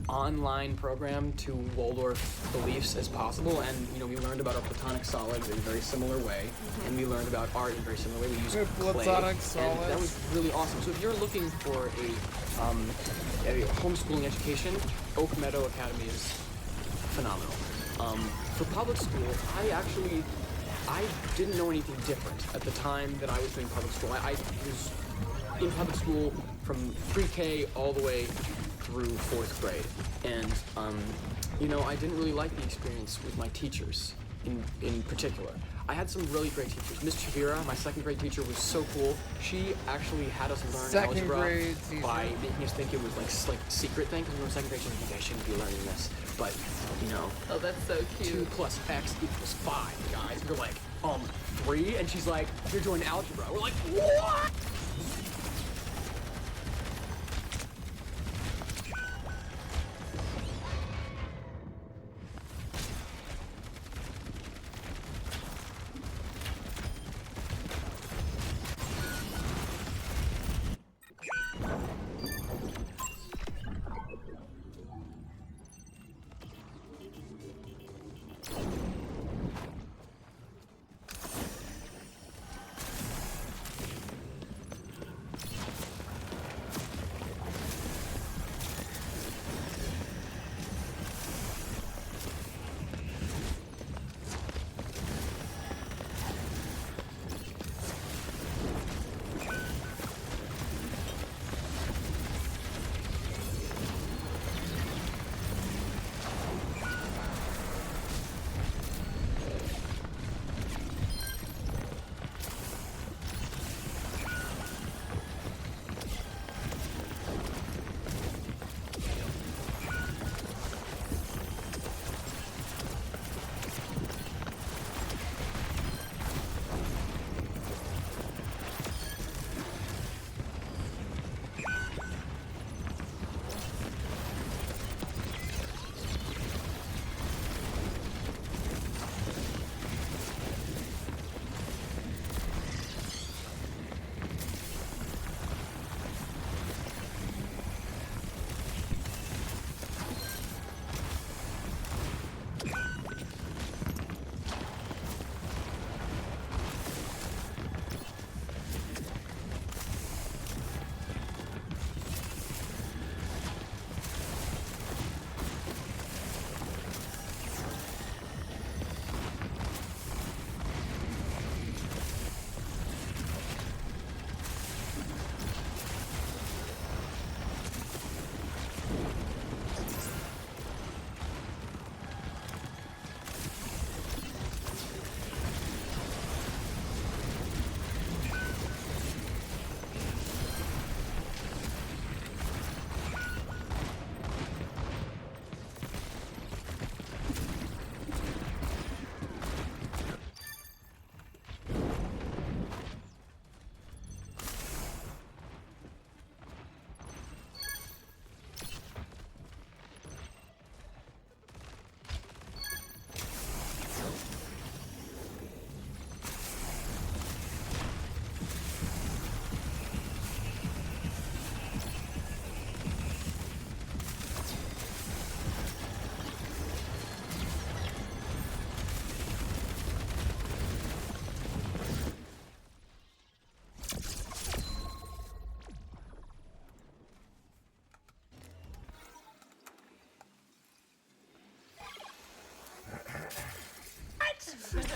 S7: online program to Waldorf beliefs as possible, and you know, we learned about our platonic solids in a very similar way, and we learned about art in a very similar way. We used
S1: Platonic
S7: clay, and that was really awesome. So if you're looking for a homeschooling education, Oak Meadow Academy is phenomenal. For public school, I didn't know anything different at the time that I was doing public school. I was in public school from pre-K all the way through 4th grade, and you know, I didn't really like the experience with my teachers in particular. I had some really great teachers. Miss Chavira, my 2nd grade teacher, was so cool. She actually had us learn algebra by making us think it was like secret thing, because we were in 2nd grade, she's like, you guys shouldn't be learning this, but you know.
S6: Oh, that's so cute.
S7: 2 plus X equals 5, guys. We're like, 3, and she's like, you're doing algebra. We're like, what?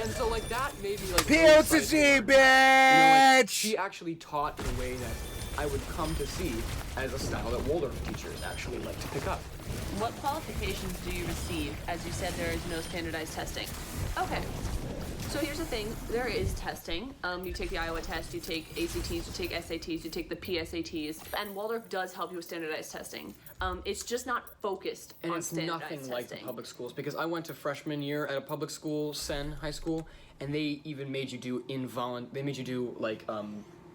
S7: And so like that made me like
S1: P.O.T.G. bitch!
S7: You know, like, she actually taught in a way that I would come to see as a style that Waldorf teachers actually like to pick up.
S6: What qualifications do you receive? As you said, there is no standardized testing. Okay. So here's the thing, there is testing. You take the Iowa test, you take ACTs, you take SATs, you take the PSATs, and Waldorf does help you with standardized testing. It's just not focused on standardized testing.
S7: And it's nothing like the public schools, because I went to freshman year at a public school, Sen High School, and they even made you do they made you do like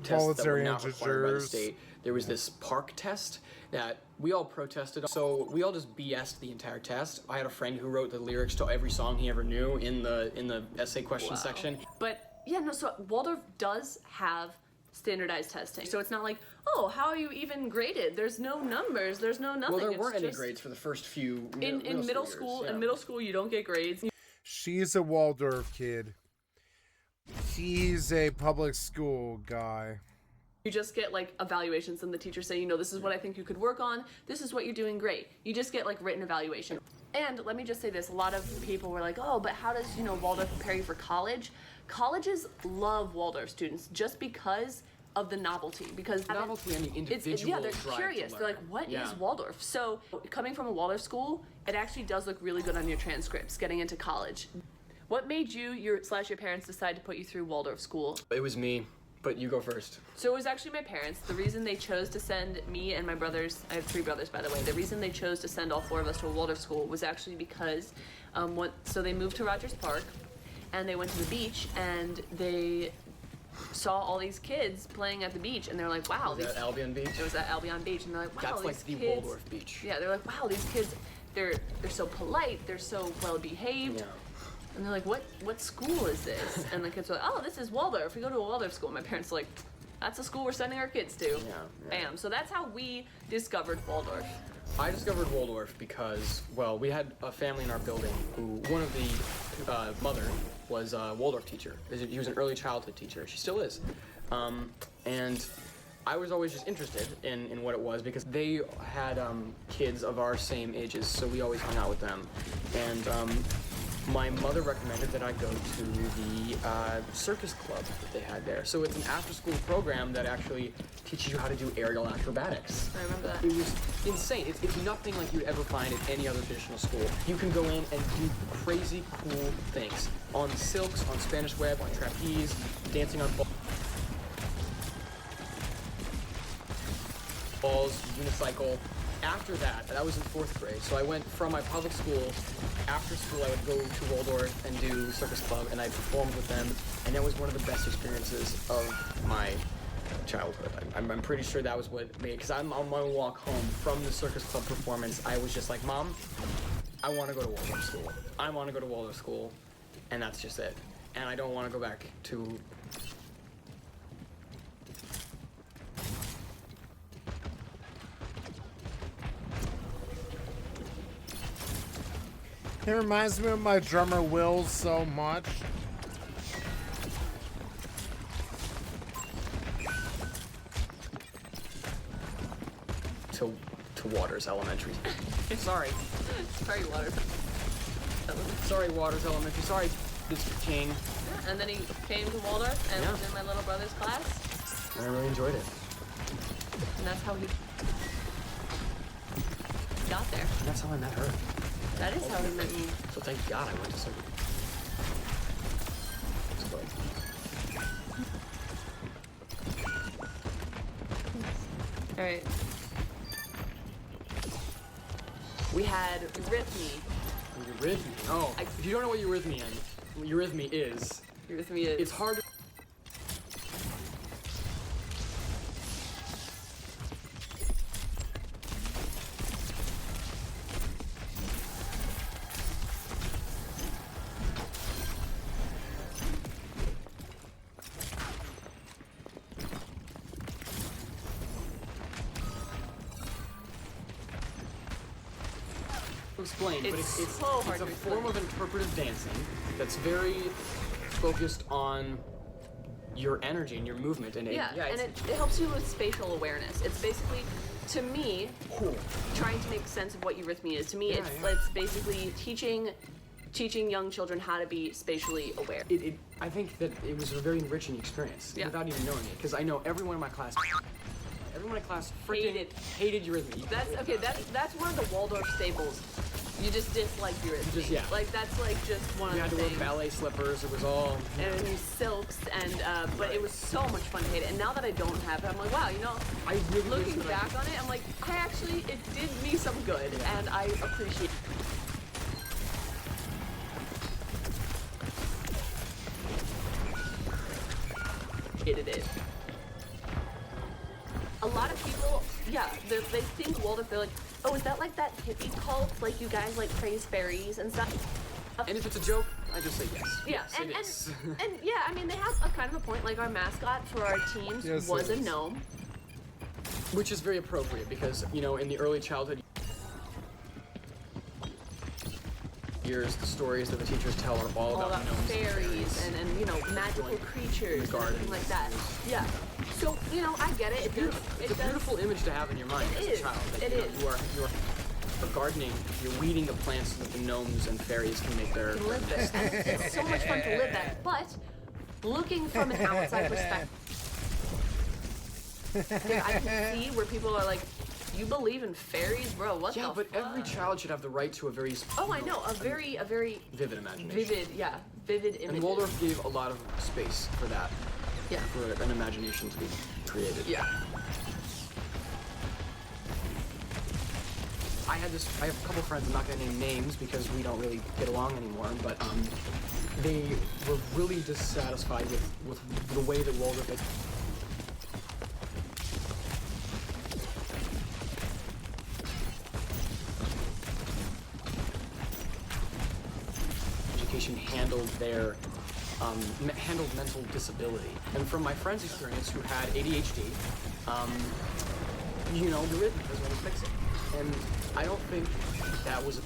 S7: tests that were not required by the state. There was this park test that we all protested, so we all just BS'd the entire test. I had a friend who wrote the lyrics to every song he ever knew in the essay question section.
S6: But yeah, no, so Waldorf does have standardized testing. So it's not like, oh, how are you even graded? There's no numbers. There's no nothing.
S7: Well, there
S6: It's
S7: weren't any
S6: just-
S7: grades for the first few
S6: in middle
S7: years,
S6: school.
S7: yeah.
S6: In middle school, you don't get grades.
S1: She's a Waldorf kid. He's a public school guy.
S6: You just get like evaluations, and the teachers say, you know, this is what I think you could work on. This is what you're doing great. You just get like written evaluation. And let me just say this: a lot of people were like, oh, but how does Waldorf prepare you for college? Colleges love Waldorf students just because of the novelty. Because
S7: Novelty and the individual
S6: yeah, they're
S7: drive to
S6: curious. They're like,
S7: learn.
S6: what is
S7: Yeah.
S6: Waldorf? So coming from a Waldorf school, it actually does look really good on your transcripts getting into college. What made your parents decide to put you through Waldorf school?
S7: It was me, but you go first.
S6: So it was actually my parents. The reason they chose to send me and my brothers, I have 3 brothers by the way, the reason they chose to send all 4 of us to a Waldorf school was actually because, so they moved to Rogers Park, and they went to the beach, and they saw all these kids playing at the beach, and they're like, wow.
S7: Was that Albion Beach?
S6: It was at Albion Beach, and they're like, wow,
S7: That's
S6: these
S7: like the
S6: kids.
S7: Waldorf Beach.
S6: Yeah, they're like, wow, these kids, they're so polite, they're so well behaved.
S7: Yeah.
S6: And they're like, what school is this? And the kids are like, oh, this is Waldorf. We go to a Waldorf school. My parents are like, that's the school we're sending our kids to.
S7: Yeah.
S6: Bam. So that's how we discovered Waldorf.
S7: I discovered Waldorf because, well, we had a family in our building who, one of the mother was a Waldorf teacher. He was an early childhood teacher. She still is. And I was always just interested in what it was because they had kids of our same ages, so we always hung out with them. And my mother recommended that I go to the circus club that they had there. So it's an after-school program that actually teaches you how to do aerial acrobatics.
S6: I remember that.
S7: It was insane. It's nothing like you'd ever find at any other traditional school. You can go in and do crazy cool things on silks, on Spanish web, on trapeze, dancing on balls, unicycle. After that was in 4th grade, so I went from my public school. After school, I would go to Waldorf and do circus club, and I performed with them, and that was one of the best experiences of my childhood. I'm pretty sure that was what made, because I'm on my walk home from the circus club performance, I was just like, Mom, I want to go to Waldorf school. I want to go to Waldorf school, and that's just it. And I don't want to go back to...
S1: It reminds me of my drummer Will so much.
S7: To Waters Elementary. Sorry.
S6: Sorry, Waters.
S7: Sorry, Waters Elementary. Sorry, Mr. King.
S6: Yeah, and then he came to Waldorf and was in my little brother's class.
S7: I really enjoyed it.
S6: And that's how he got there.
S7: And that's how I met her.
S6: That is how he met me.
S7: So thank God I went to circus.
S6: Alright. We had Eurythmy.
S7: Eurythmy. Oh, if you don't know what eurythmy is,
S6: Eurythmy is...
S7: it's hard to... explain, but it's
S6: so hard
S7: a
S6: to
S7: form of interpretive dancing that's very focused on your energy and your movement, and
S6: Yeah, and it helps you with spatial awareness. It's basically, to me, trying to make sense of what eurythmy is. To me, it's basically teaching young children how to be spatially aware.
S7: I think that it was a very enriching experience without even knowing it, because I know everyone in my class freaking hated eurythmy.
S6: That's one of the Waldorf staples. You just dislike eurythmy. Like that's like just one of the things.
S7: You had to wear ballet slippers. It was all.
S6: And these silks, and but it was so much fun to hate it. And now that I don't have it, I'm like, wow,
S7: I really
S6: looking back on it, I'm like, it did me some good, and I appreciate it. A lot of people, they think Waldorf, they're like, oh, is that like that hippie cult? Like you guys like praise fairies and stuff?
S7: And if it's a joke, I just say yes.
S6: Yeah,
S7: Yes,
S6: and yeah, I mean, they have a kind of a point. Like our mascot for our teams was a gnome.
S7: Which is very appropriate because, you know, in the early childhood years, the stories that the teachers tell are all about gnomes
S6: fairies and you know, magical creatures and everything like that. Yeah. So, you know, I get it.
S7: It's a beautiful image to have in your mind as a child. That, you are gardening, you're weeding the plants so that the gnomes and fairies can make their
S6: live there. And it's so much fun to live that. But looking from an outside perspective, I can see where people are like, you believe in fairies, bro? What the fuck?
S7: Yeah, but every child should have the right to a very
S6: I know, a very
S7: vivid imagination.
S6: Vivid image.
S7: And Waldorf gave a lot of space for that.
S6: Yeah.
S7: For an imagination to be created.
S6: Yeah.
S7: I have a couple friends, I'm not gonna name names because we don't really get along anymore, but they were really dissatisfied with the way that Waldorf education handled their handled mental disability. And from my friend's experience who had ADHD, you know, the rhythm was going to fix it. And I don't think that was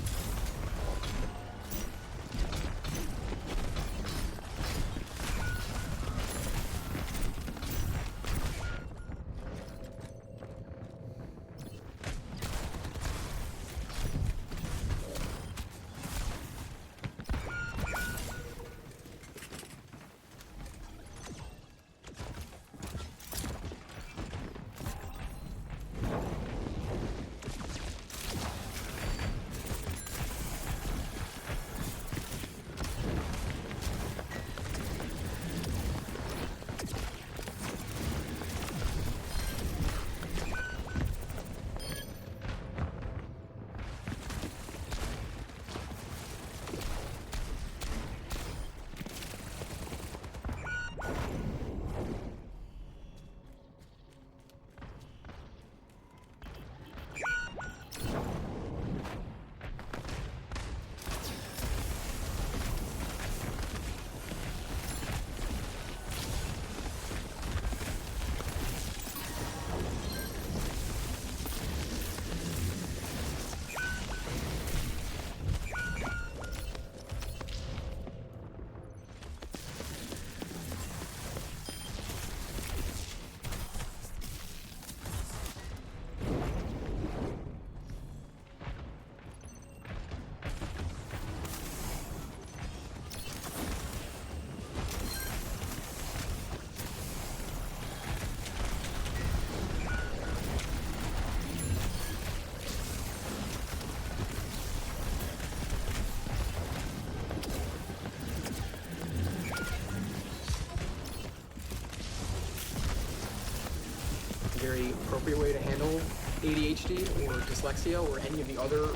S7: very appropriate way to handle ADHD or dyslexia or any of the other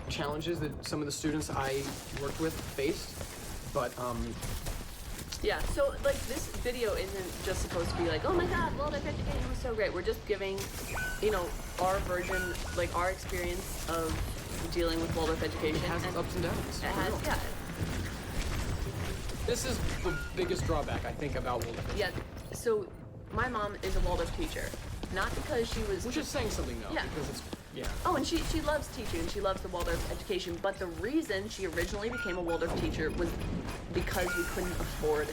S7: challenges that some of the students I worked with faced. But
S6: yeah, so like this video isn't just supposed to be like, oh my god, Waldorf education was so great. We're just giving, you know, our version, like our experience of dealing with Waldorf education.
S7: it has its ups and downs.
S6: It has, yeah.
S7: This is the biggest drawback I think about Waldorf.
S6: Yeah, so my mom is a Waldorf teacher. Not because she was...
S7: Which is saying something though,
S6: Yeah.
S7: because it's, yeah.
S6: Oh, and she loves teaching, and she loves the Waldorf education, but the reason she originally became a Waldorf teacher was because we couldn't afford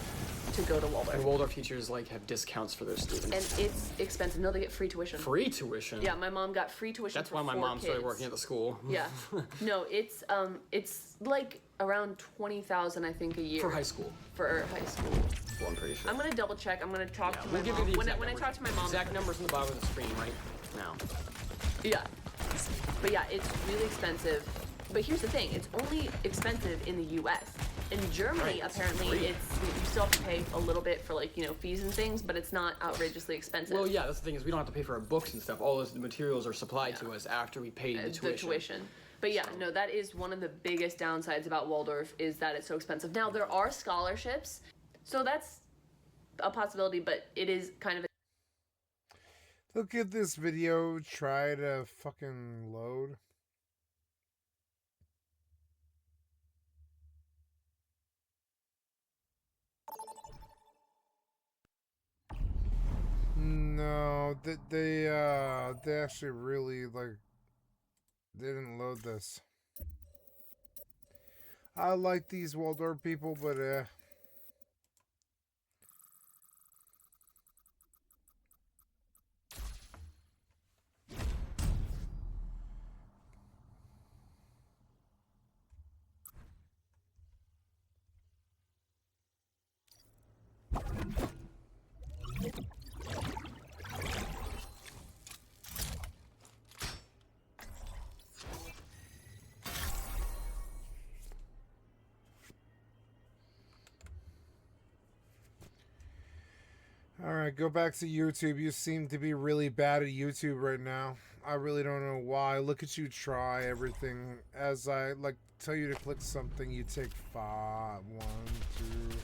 S6: to go to Waldorf.
S7: And Waldorf teachers like have discounts for their students.
S6: And it's expensive. No, they get free tuition.
S7: Free tuition?
S6: Yeah, my mom got free tuition.
S7: That's
S6: for
S7: why my
S6: 4
S7: mom started
S6: kids.
S7: working at the school.
S6: Yeah. No, it's like around 20,000 I think a year.
S7: For high school.
S6: For high school.
S7: Well, I'm pretty sure.
S6: I'm gonna double check. I'm gonna talk to my
S7: We'll give
S6: mom.
S7: you the
S6: When
S7: exact
S6: I talk to my mom.
S7: Exact numbers on the bottom of the screen right now.
S6: Yeah. But yeah, it's really expensive. But here's the thing, it's only expensive in the US. In Germany,
S7: Right, it's
S6: apparently,
S7: free.
S6: you still have to pay a little bit for like, you know, fees and things, but it's not outrageously expensive.
S7: Well, yeah, that's the thing is we don't have to pay for our books and stuff. All those materials are supplied to us after we paid the tuition.
S6: But yeah, no, that is one of the biggest downsides about Waldorf is that it's so expensive. Now, there are scholarships, so that's a possibility, but it is kind of
S1: Look at this video try to fucking load. No, no, they actually really, like, they didn't load this. I like these Waldorf people, but, Alright, go back to YouTube. You seem to be really bad at YouTube right now. I really don't know why. Look at you try everything. As I, like, tell you to click something, you take 5. 1, 2...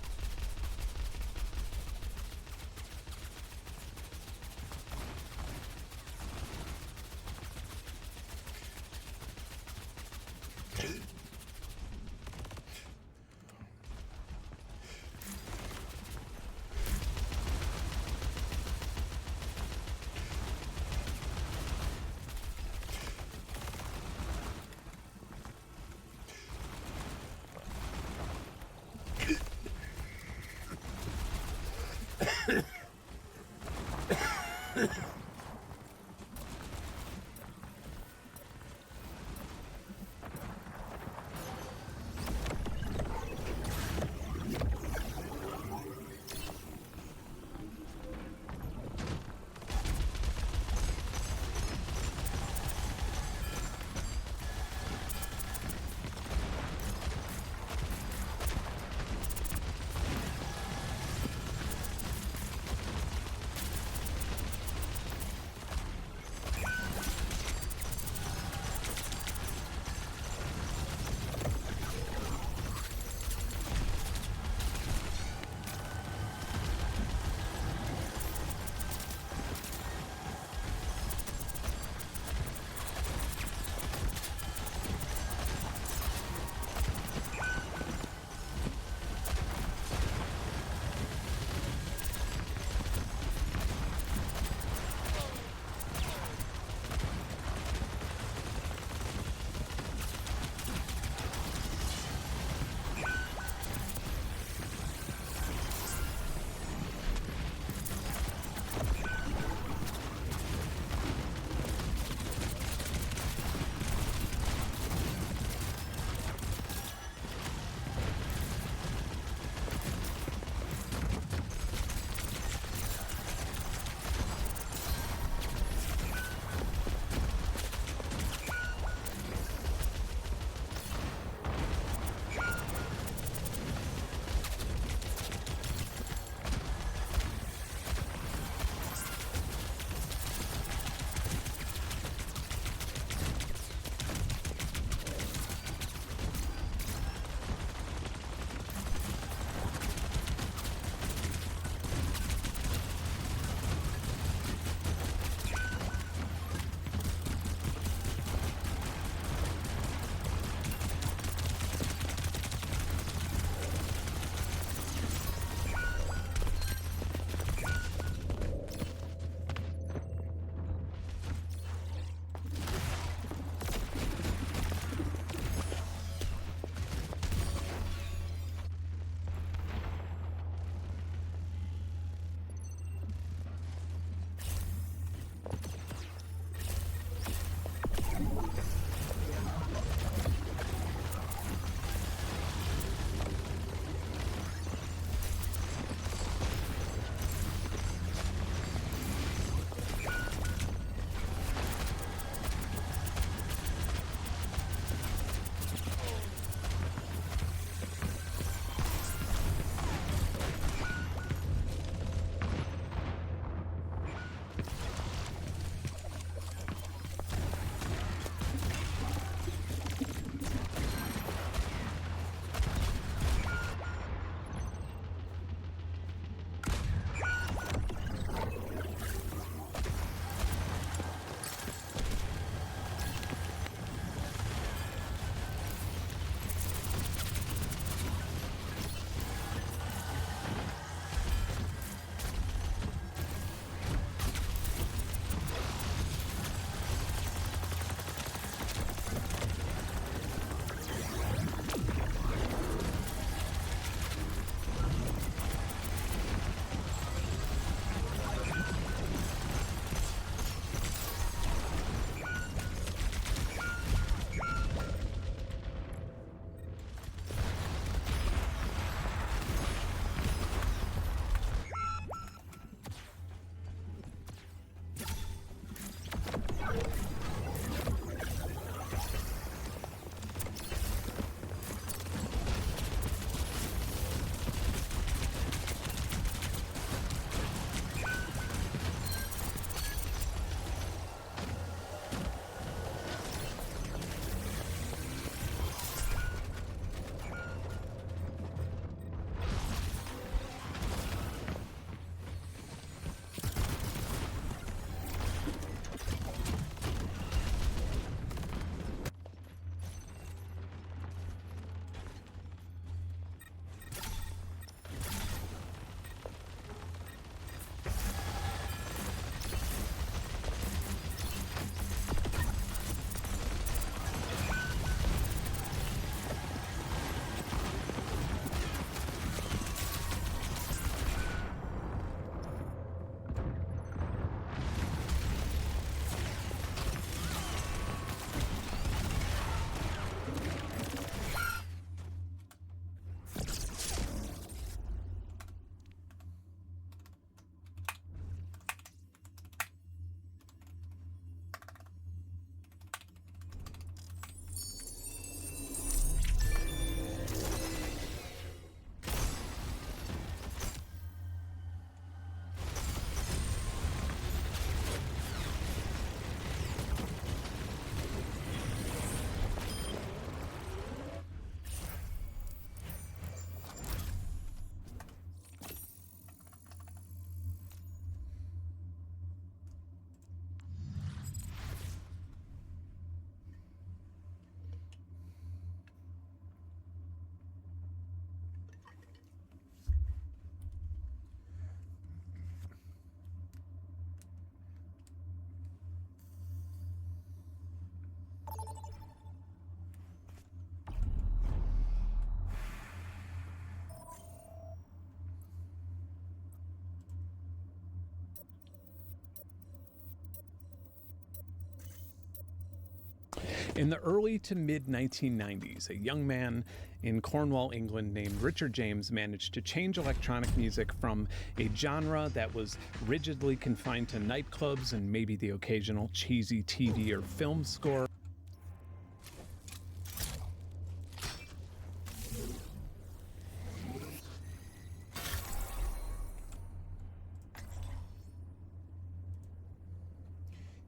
S9: In the early to mid 1990s, a young man in Cornwall, England named Richard James managed to change electronic music from a genre that was rigidly confined to nightclubs and maybe the occasional cheesy TV or film score.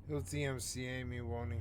S1: He'll DMCA me, won't he?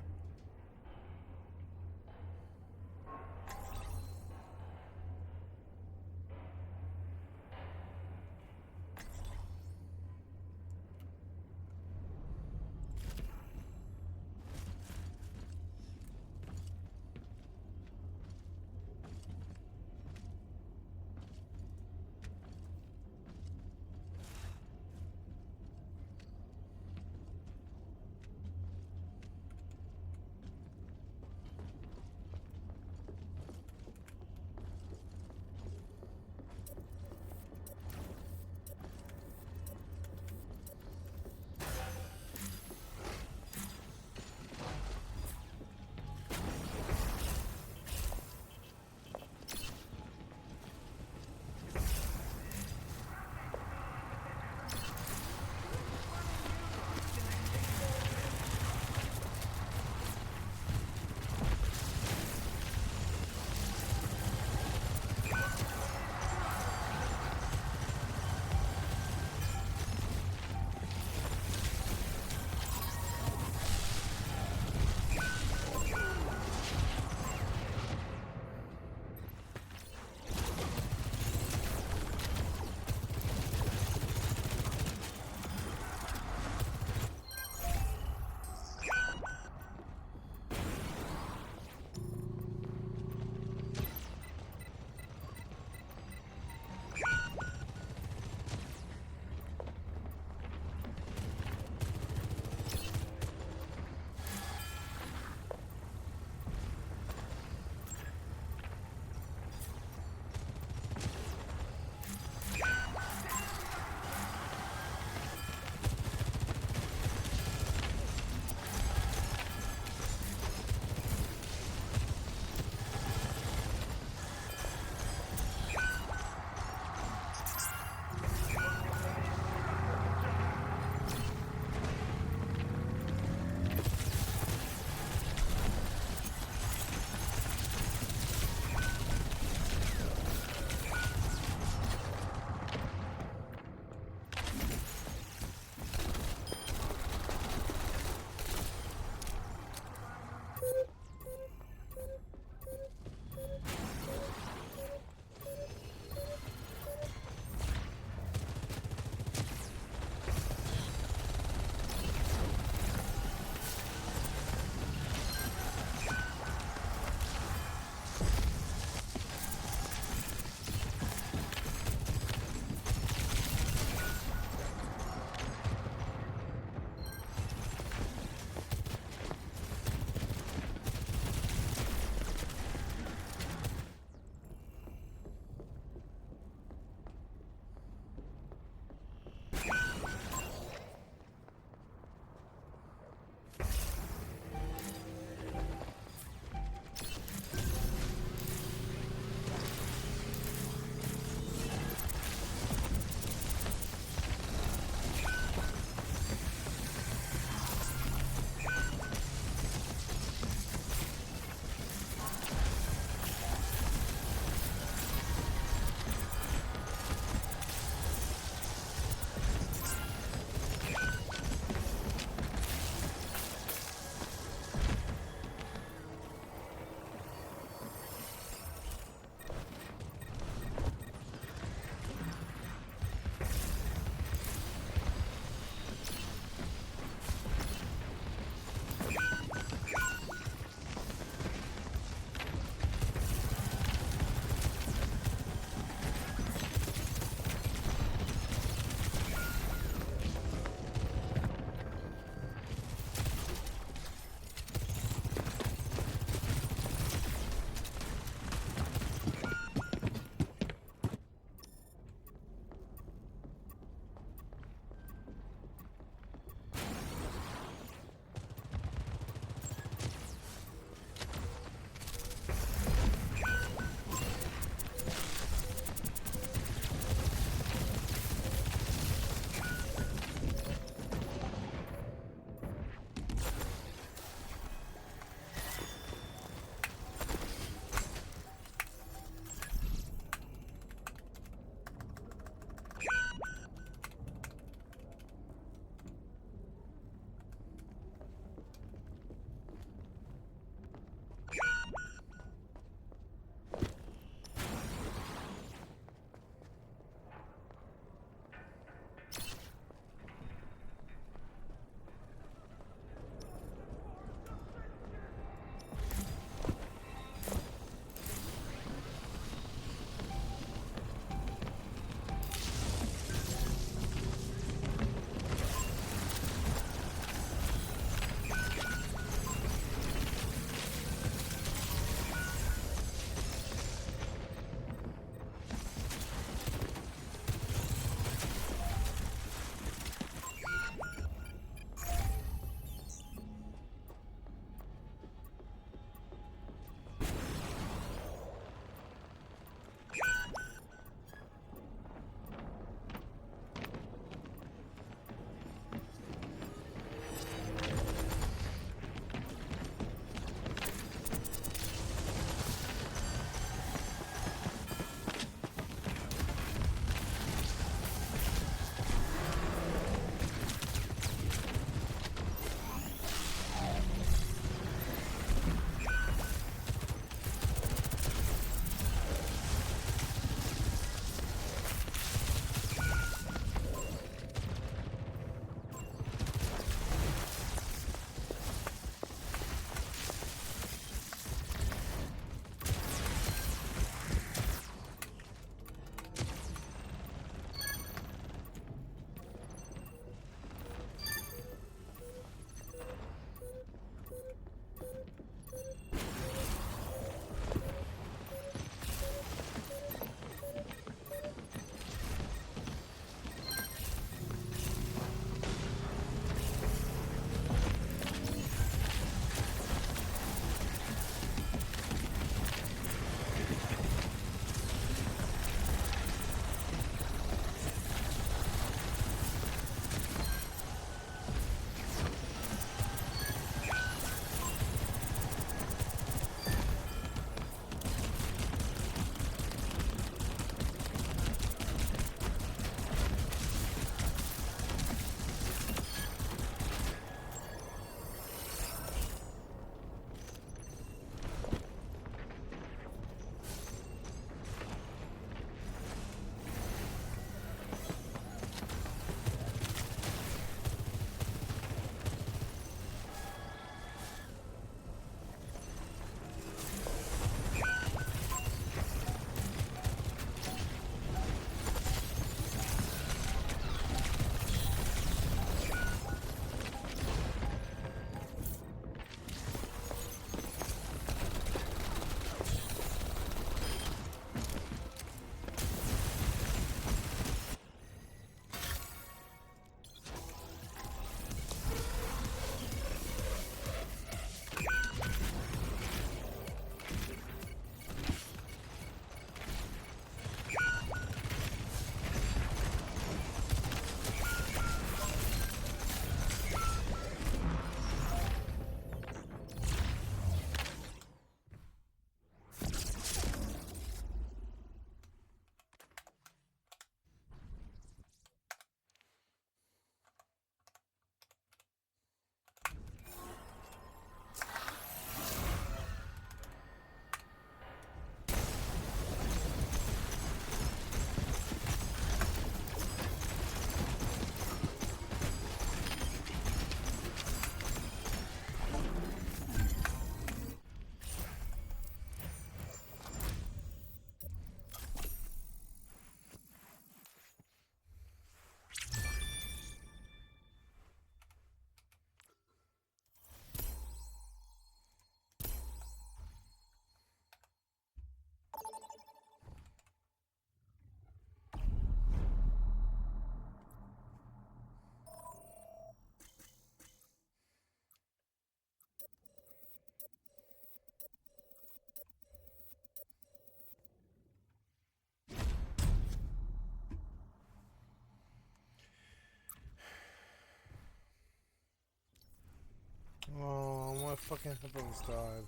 S1: fucking headphones died.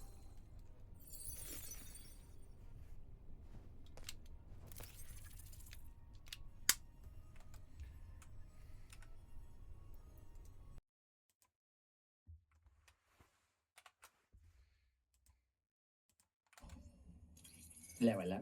S10: Voilà.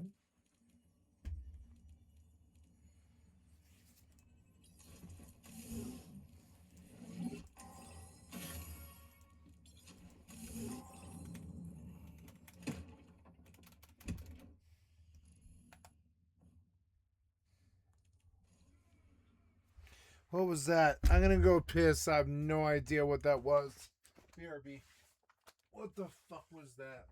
S1: What was that? I'm gonna go piss. I have no idea what that was. BRB. What the fuck was that?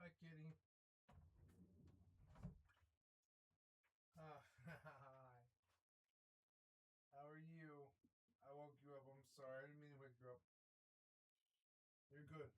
S1: Hi, kitty. Hi. How are you? I woke you up. I'm sorry. I didn't mean to wake you up. You're good.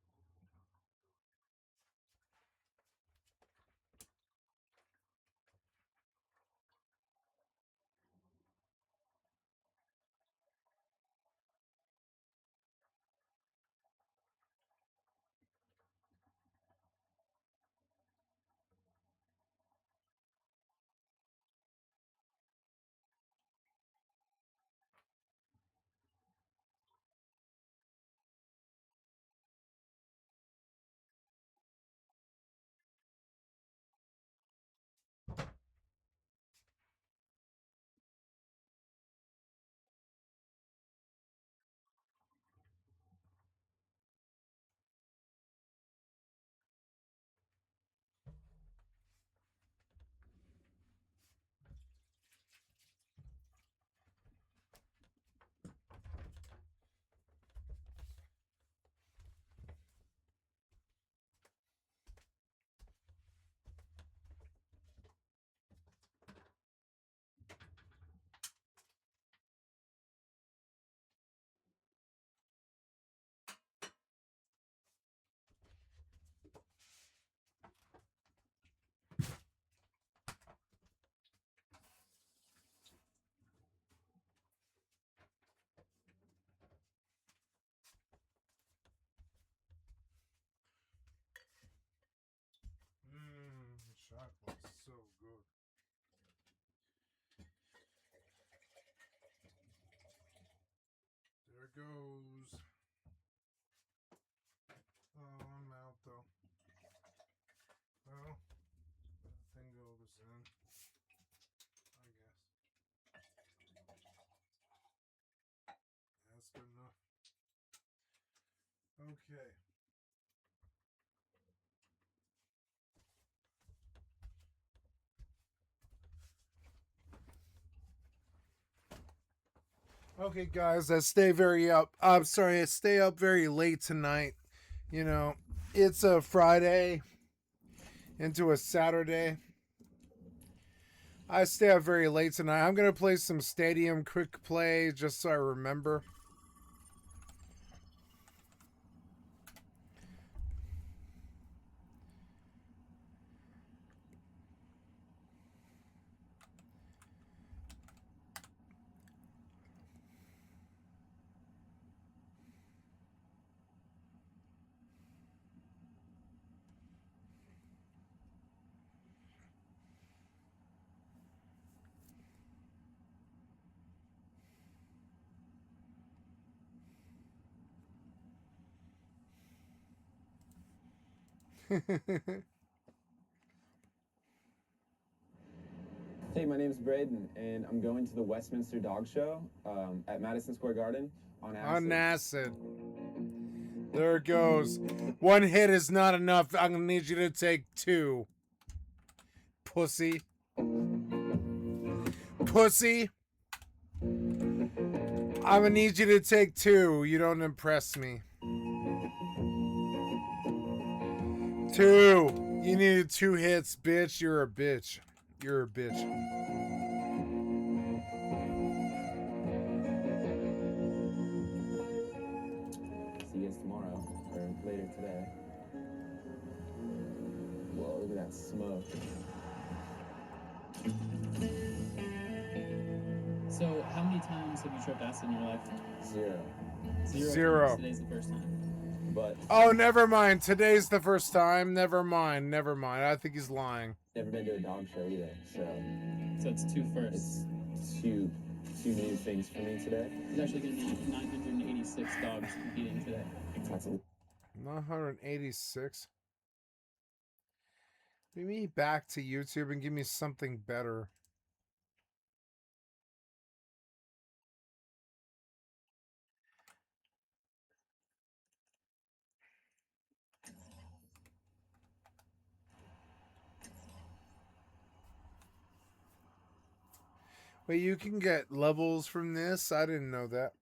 S1: Chocolate's so good. There it goes. Oh, I'm out though. Well, that thing goes in, I guess. That's good enough. Okay. Okay, guys, I stay very up. I'm sorry, I stay up very late tonight. You know, it's a Friday into a Saturday. I stay up very late tonight. I'm going to play some Stadium Quick Play just so I remember.
S10: Hey, my name is Braden, and I'm going to the Westminster Dog Show at Madison Square Garden on acid.
S1: On acid. There it goes. One hit is not enough. I'm gonna need you to take 2. Pussy. Pussy. I'm gonna need you to take 2. You don't impress me. 2. You needed 2 hits, bitch. You're a bitch. You're a bitch.
S10: See you guys tomorrow, or later today. Whoa, look at that smoke.
S11: So, how many times have you tripped acid in your life?
S10: 0.
S1: 0.
S11: Times. Today's the first time.
S10: But
S1: Oh, never mind. Today's the first time. Never mind. Never mind. I think he's lying.
S10: never been to a dog show either, so
S11: it's 2 firsts.
S10: It's two new things for me today.
S11: There's actually going to be 986 dogs competing today.
S10: That's a
S1: 986. Bring me back to YouTube and give me something better. Wait, you can get levels from this? I didn't know that.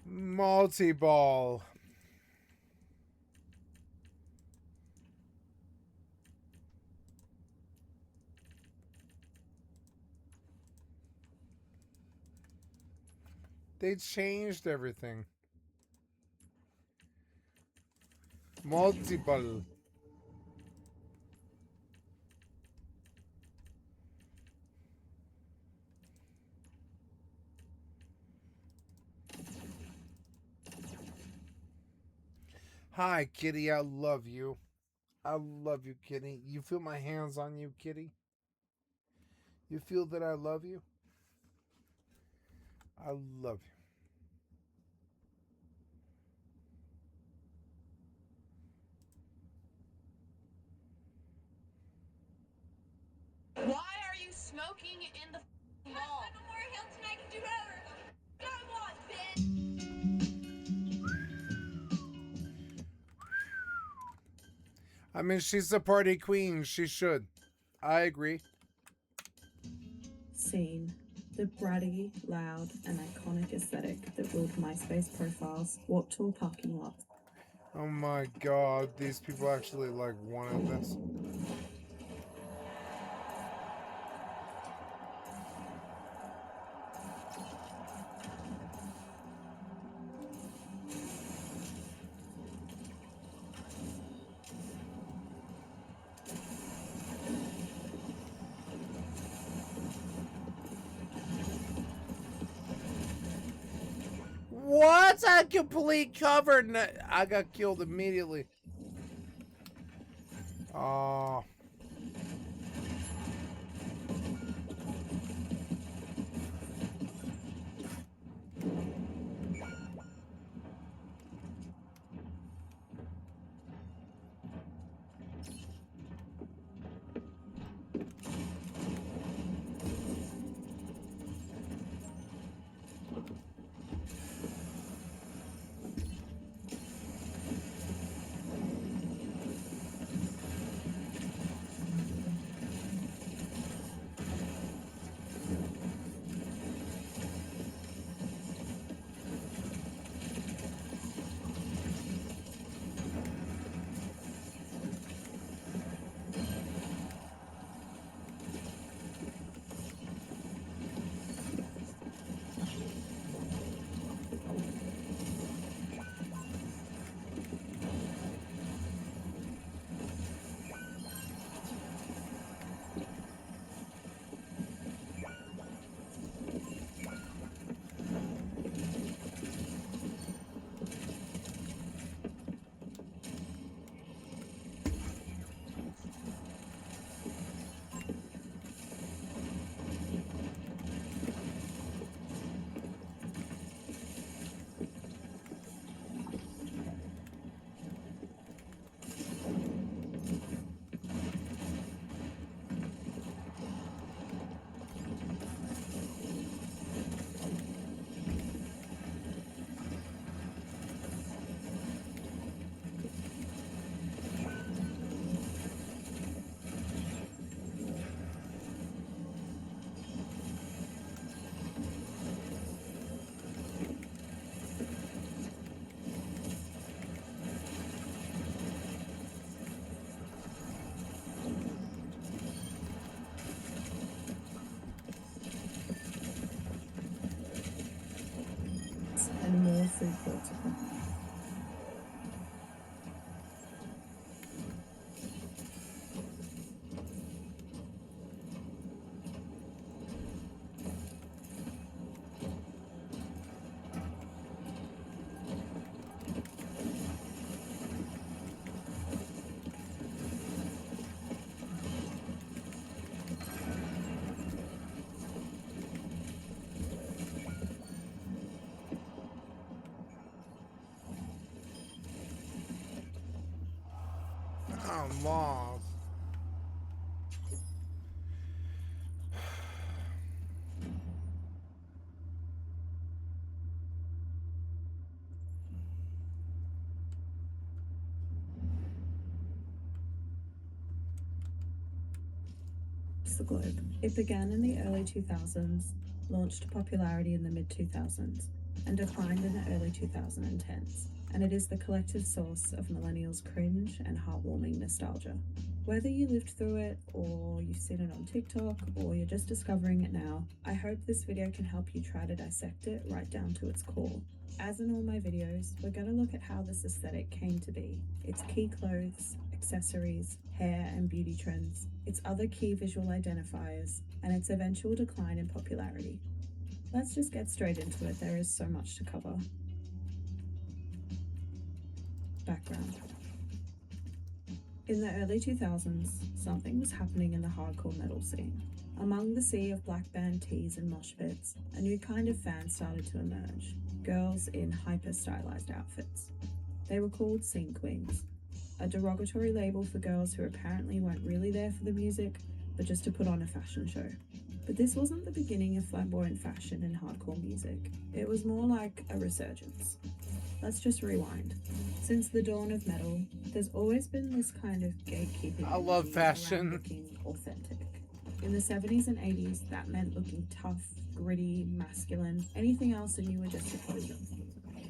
S1: Multi-ball. They changed everything. Multi-ball. Hi, kitty. I love you. I love you, kitty. You feel my hands on you, kitty? You feel that I love you? I love you.
S12: Why are you smoking in the mall? I'm Memorial Hilton. I can do whatever I want, bitch.
S1: I mean, she's the party queen. She should. I agree.
S13: Scene. The bratty, loud, and iconic aesthetic that ruled MySpace profiles, walked tour parking lots.
S1: Oh my god, these people actually like wanted this. What? I complete covered. I got killed immediately. Oh. I'm lost.
S13: The globe. It began in the early 2000s, launched to popularity in the mid 2000s, and declined in the early 2010s. And it is the collective source of millennials' cringe and heartwarming nostalgia. Whether you lived through it, or you've seen it on TikTok, or you're just discovering it now, I hope this video can help you try to dissect it right down to its core. As in all my videos, we're going to look at how this aesthetic came to be, its key clothes, accessories, hair and beauty trends, its other key visual identifiers, and its eventual decline in popularity. Let's just get straight into it, there is so much to cover. Background. In the early 2000s, something was happening in the hardcore metal scene. Among the sea of black band tees and mosh pits, a new kind of fan started to emerge. Girls in hyper-stylized outfits. They were called scene queens, a derogatory label for girls who apparently weren't really there for the music, but just to put on a fashion show. But this wasn't the beginning of flamboyant fashion in hardcore music. It was more like a resurgence. Let's just rewind. Since the dawn of metal, there's always been this kind of gatekeeping.
S1: I love
S13: energy
S1: fashion.
S13: around looking authentic. In the 70s and 80s, that meant looking tough, gritty, masculine, anything else and you were just a poser.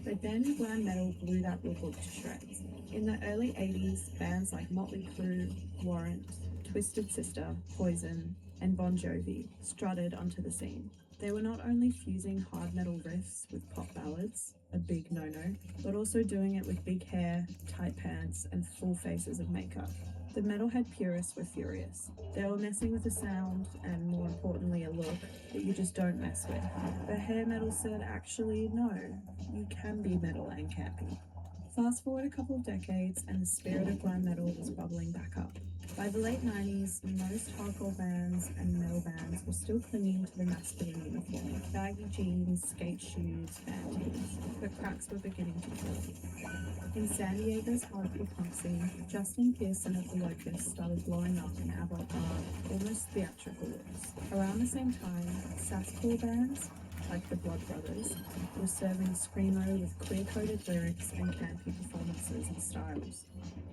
S13: But then glam metal blew that rule book to shreds. In the early 80s, bands like Motley Crue, Warrant, Twisted Sister, Poison, and Bon Jovi strutted onto the scene. They were not only fusing hard metal riffs with pop ballads, a big no-no, but also doing it with big hair, tight pants, and full faces of makeup. The metalhead purists were furious. They were messing with a sound, and more importantly a look, that you just don't mess with. But hair metal said, actually, no, you can be metal and campy. Fast forward a couple of decades, and the spirit of glam metal was bubbling back up. By the late 90s, most hardcore bands and metal bands were still clinging to the masculine uniform, baggy jeans, skate shoes, band tees, but cracks were beginning to form. In San Diego's hardcore punk scene, Justin Pearson of the Locusts started blowing up in avant-garde, almost theatrical looks. Around the same time, sasscore bands, like the Blood Brothers, were serving screamo with queer-coded lyrics and campy performances and styles.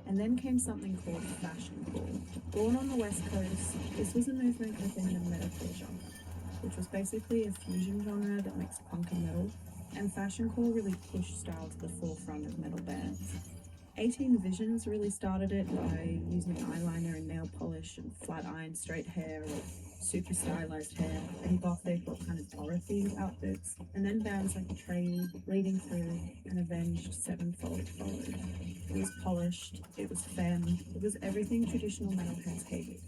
S13: And then came something called fashioncore. Born on the West Coast, this was a movement within the metalcore genre, which was basically a fusion genre that mixed punk and metal, and fashioncore really pushed style to the forefront of metal bands. 18 Visions really started it by using eyeliner and nail polish and flat iron straight hair or super stylized hair and gothic or kind of horror-themed outfits, and then bands like Betrayed, Bleeding Through, and Avenged Sevenfold followed. It was polished, it was femme, it was everything traditional metalheads hated.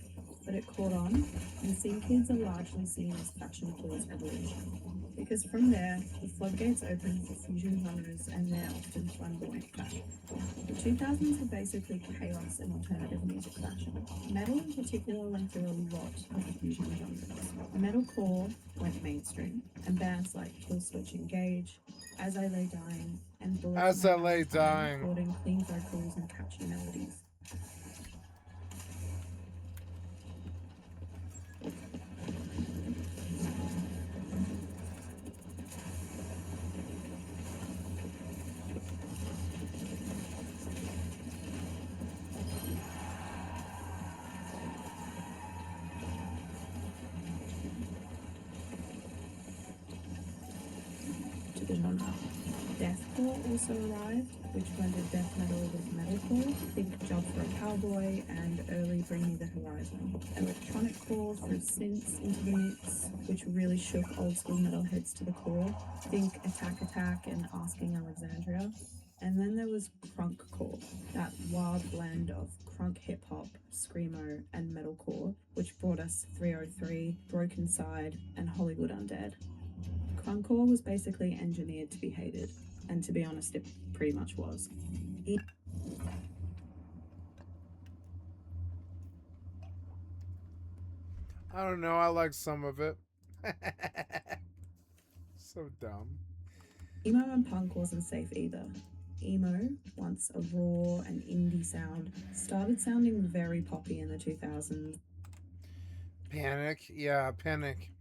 S13: But it caught on, and scene kids are largely seen as fashioncore's evolution. Because from there, the floodgates opened for fusion genres and their often flamboyant fashion. The 2000s were basically chaos in alternative music fashion. Metal in particular went through a lot of the fusion genres. Metalcore went mainstream, and bands like Killswitch Engage, As I Lay Dying, and Bullets
S1: As I Lay Dying
S13: recording clean vocals and catchy melodies. To the genre. Deathcore also arrived, which blended death metal with metalcore. Think Job for a Cowboy and early Bring Me the Horizon. Electronic core threw synths into the mix, which really shook old school metalheads to the core. Think Attack Attack and Asking Alexandria. And then there was crunkcore, that wild blend of crunk hip-hop, screamo, and metalcore, which brought us 303, Broken Side, and Hollywood Undead. Crunkcore was basically engineered to be hated, and to be honest, it pretty much was.
S1: I don't know, I like some of it. So dumb.
S13: Emo and punk wasn't safe either. Emo, once a raw and indie sound, started sounding very poppy in the 2000s.
S1: Panic? Yeah, Panic.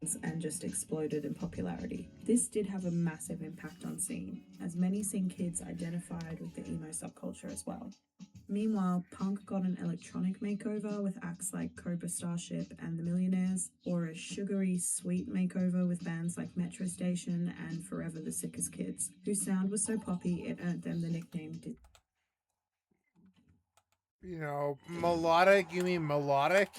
S13: punks and just exploded in popularity. This did have a massive impact on scene, as many scene kids identified with the emo subculture as well. Meanwhile, punk got an electronic makeover with acts like Cobra Starship and the Millionaires, or a sugary, sweet makeover with bands like Metro Station and Forever the Sickest Kids, whose sound was so poppy it earned them the nickname
S1: You know, melodic, you mean melodic?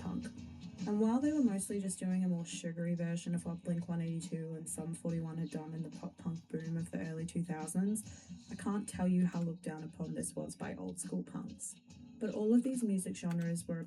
S13: punk. And while they were mostly just doing a more sugary version of what Blink-182 and Sum 41 had done in the pop-punk boom of the early 2000s, I can't tell you how looked down upon this was by old-school punks. But all of these music genres were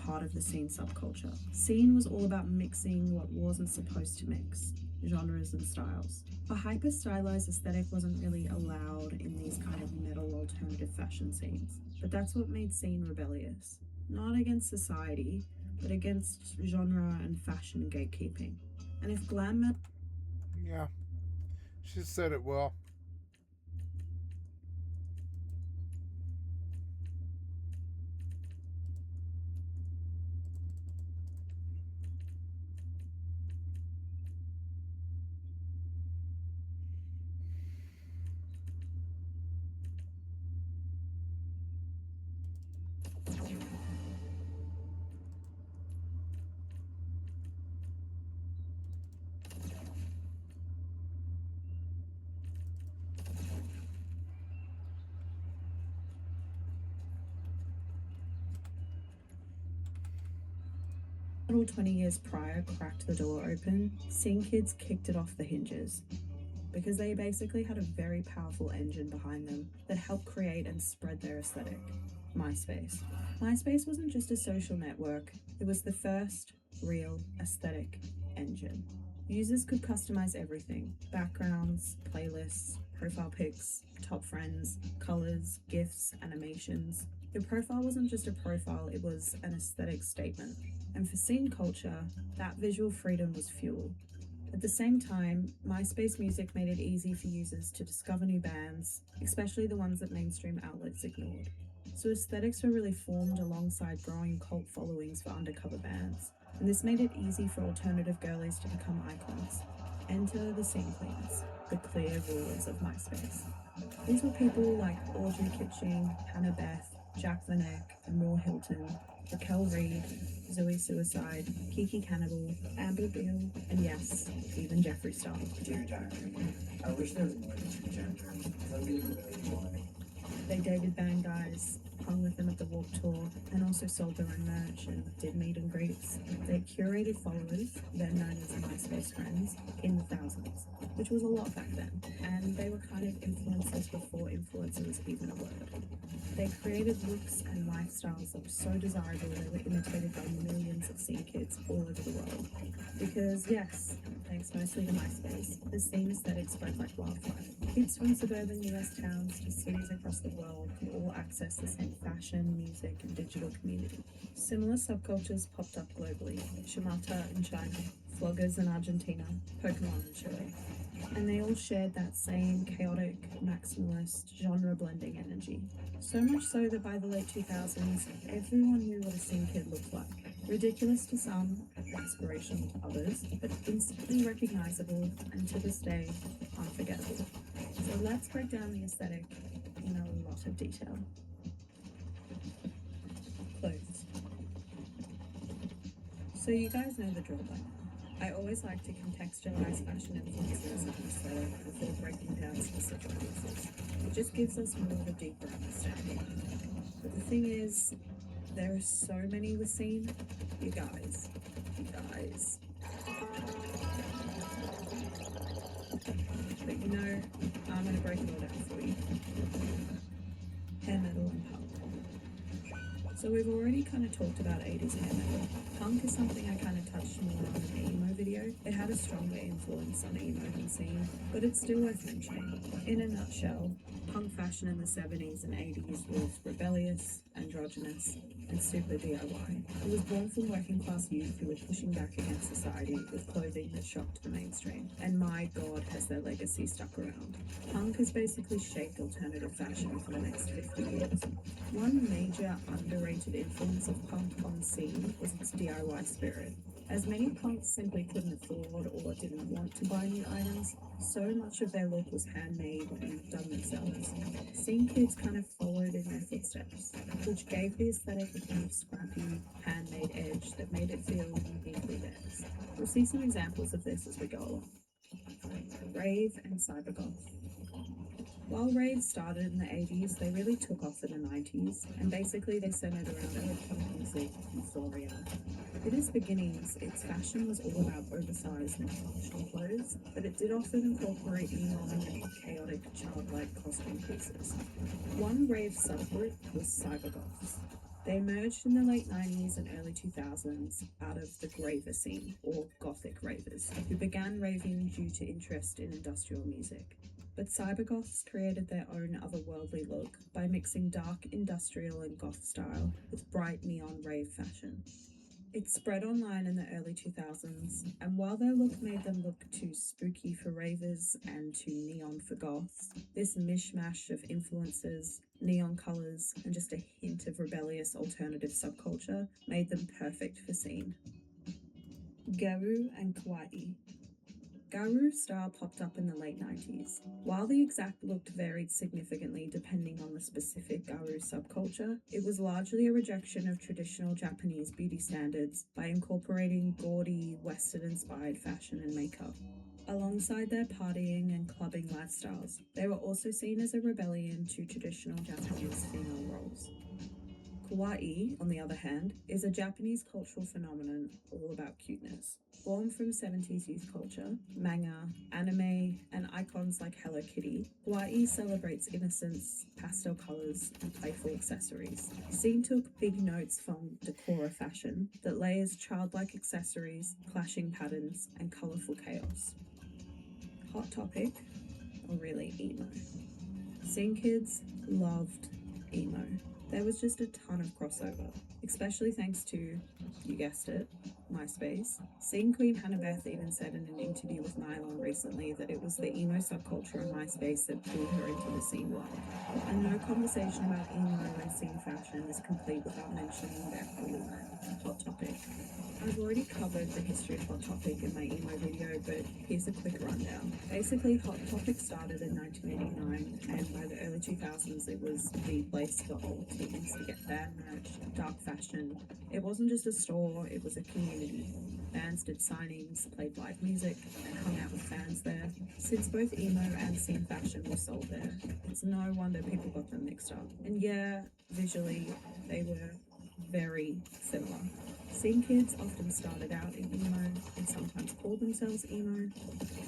S13: part of the scene subculture. Scene was all about mixing what wasn't supposed to mix, genres and styles. A hyper-stylized aesthetic wasn't really allowed in these kind of metal alternative fashion scenes, but that's what made scene rebellious. Not against society, but against genre and fashion gatekeeping. And if glam metal...
S1: Yeah, she said it well.
S13: Metal 20 years prior cracked the door open, scene kids kicked it off the hinges. Because they basically had a very powerful engine behind them that helped create and spread their aesthetic. MySpace. MySpace wasn't just a social network, it was the first real aesthetic engine. Users could customize everything: backgrounds, playlists, profile pics, top friends, colors, GIFs, animations. Your profile wasn't just a profile, it was an aesthetic statement. And for scene culture, that visual freedom was fuel. At the same time, MySpace music made it easy for users to discover new bands, especially the ones that mainstream outlets ignored. So aesthetics were really formed alongside growing cult followings for undercover bands, and this made it easy for alternative girlies to become icons. Enter the scene queens, the clear rulers of MySpace. These were people like Audrey Kitching, Hannah Beth, Jack Vanek, Amore Hilton, Raquel Reed, Zoe Suicide, Kiki Cannibal, Amber Beale, and yes, even Jeffree Star.
S14: Dear Diary, I wish there was more than two genders. Some people really want it.
S13: They dated band guys, hung with them at the Warped Tour, and also sold their own merch and did meet and greets. They curated followers, then known as MySpace friends, in the thousands, which was a lot back then, and they were kind of influencers before influencer was even a word. They created looks and lifestyles that were so desirable they were imitated by millions of scene kids all over the world. Because yes, thanks mostly to MySpace, the scene aesthetic spread like wildfire. Kids from suburban US towns to cities across the world could all access the same fashion, music, and digital community. Similar subcultures popped up globally: Shamata in China, floggers in Argentina, Pokemon in Chile. And they all shared that same chaotic, maximalist, genre-blending energy. So much so that by the late 2000s, everyone knew what a scene kid looked like. Ridiculous to some, aspirational to others, but instantly recognizable, and to this day, unforgettable. So let's break down the aesthetic in a lot of detail. Clothes. So you guys know the drill by now. I always like to contextualize fashion influences and aesthetic before breaking down specific pieces. It just gives us more of a deeper understanding. But the thing is, there are so many with scene. You guys. But you know, I'm gonna break it all down for you. Hair metal and punk. So we've already kind of talked about 80s hair metal. Punk is something I kind of touched more on in the emo video. It had a stronger influence on emo than scene, but it's still worth mentioning. In a nutshell, punk fashion in the 70s and 80s was rebellious, androgynous, and super DIY. It was born from working class youth who were pushing back against society with clothing that shocked the mainstream. And my god, has their legacy stuck around. Punk has basically shaped alternative fashion for the next 50 years. One major underrated influence of punk on scene was its DIY spirit. As many punks simply couldn't afford or didn't want to buy new items, so much of their look was handmade and done themselves. Scene kids kind of followed in their footsteps, which gave the aesthetic a kind of scrappy, handmade edge that made it feel uniquely theirs. We'll see some examples of this as we go along. Rave and cybergoth. While raves started in the 80s, they really took off in the 90s, and basically they centered around electronic music, euphoria. In its beginnings, its fashion was all about oversized and functional clothes, but it did often incorporate neon, chaotic, childlike costume pieces. One rave subgroup was cybergoths. They emerged in the late 90s and early 2000s out of the graver scene, or gothic ravers, who began raving due to interest in industrial music. But cybergoths created their own otherworldly look by mixing dark industrial and goth style with bright neon rave fashion. It spread online in the early 2000s, and while their look made them look too spooky for ravers and too neon for goths, this mishmash of influences, neon colours, and just a hint of rebellious alternative subculture made them perfect for scene. Garou and Kawaii. Garou style popped up in the late 90s. While the exact look varied significantly depending on the specific Garou subculture, it was largely a rejection of traditional Japanese beauty standards by incorporating gaudy, Western-inspired fashion and makeup. Alongside their partying and clubbing lifestyles, they were also seen as a rebellion to traditional Japanese female roles. Kawaii, on the other hand, is a Japanese cultural phenomenon all about cuteness. Born from 70s youth culture, manga, anime, and icons like Hello Kitty, Kawaii celebrates innocence, pastel colours, and playful accessories. Scene took big notes from decora fashion that layers childlike accessories, clashing patterns, and colourful chaos. Hot topic, or really emo. Scene kids loved emo. There was just a ton of crossover, especially thanks to, you guessed it, MySpace. Scene Queen Hannah even said in an interview with Nylon recently that it was the emo subculture on MySpace that pulled her into the scene world. And no conversation about emo and scene fashion is complete without mentioning their Hot Topic. I've already covered the history of Hot Topic in my emo video, but here's a quick rundown. Basically, Hot Topic started in 1989, and by the early 2000s it was the place for all teens to get band merch, dark fashion. It wasn't just a store, it was a community. Bands did signings, played live music, and hung out with fans there. Since both emo and scene fashion were sold there, it's no wonder people got them mixed up. And yeah, visually, they were very similar. Scene kids often started out in emo and sometimes called themselves emo.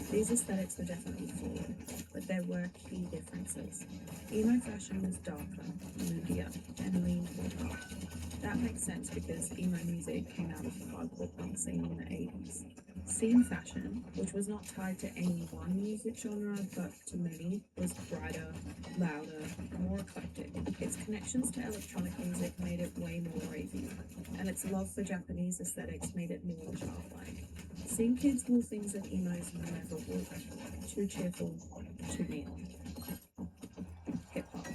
S13: These aesthetics were definitely forward, but there were key differences. Emo fashion was darker, moodier, and leaned more dark. That makes sense because emo music came out of the hardcore punk scene in the 80s. Scene fashion, which was not tied to any one music genre but to many, was brighter, louder, more eclectic. Its connections to electronic music made it way more ravey, and its love for Japanese aesthetics made it more childlike. Scene kids wore things that emos never would. Too cheerful, too neon. Hip-hop.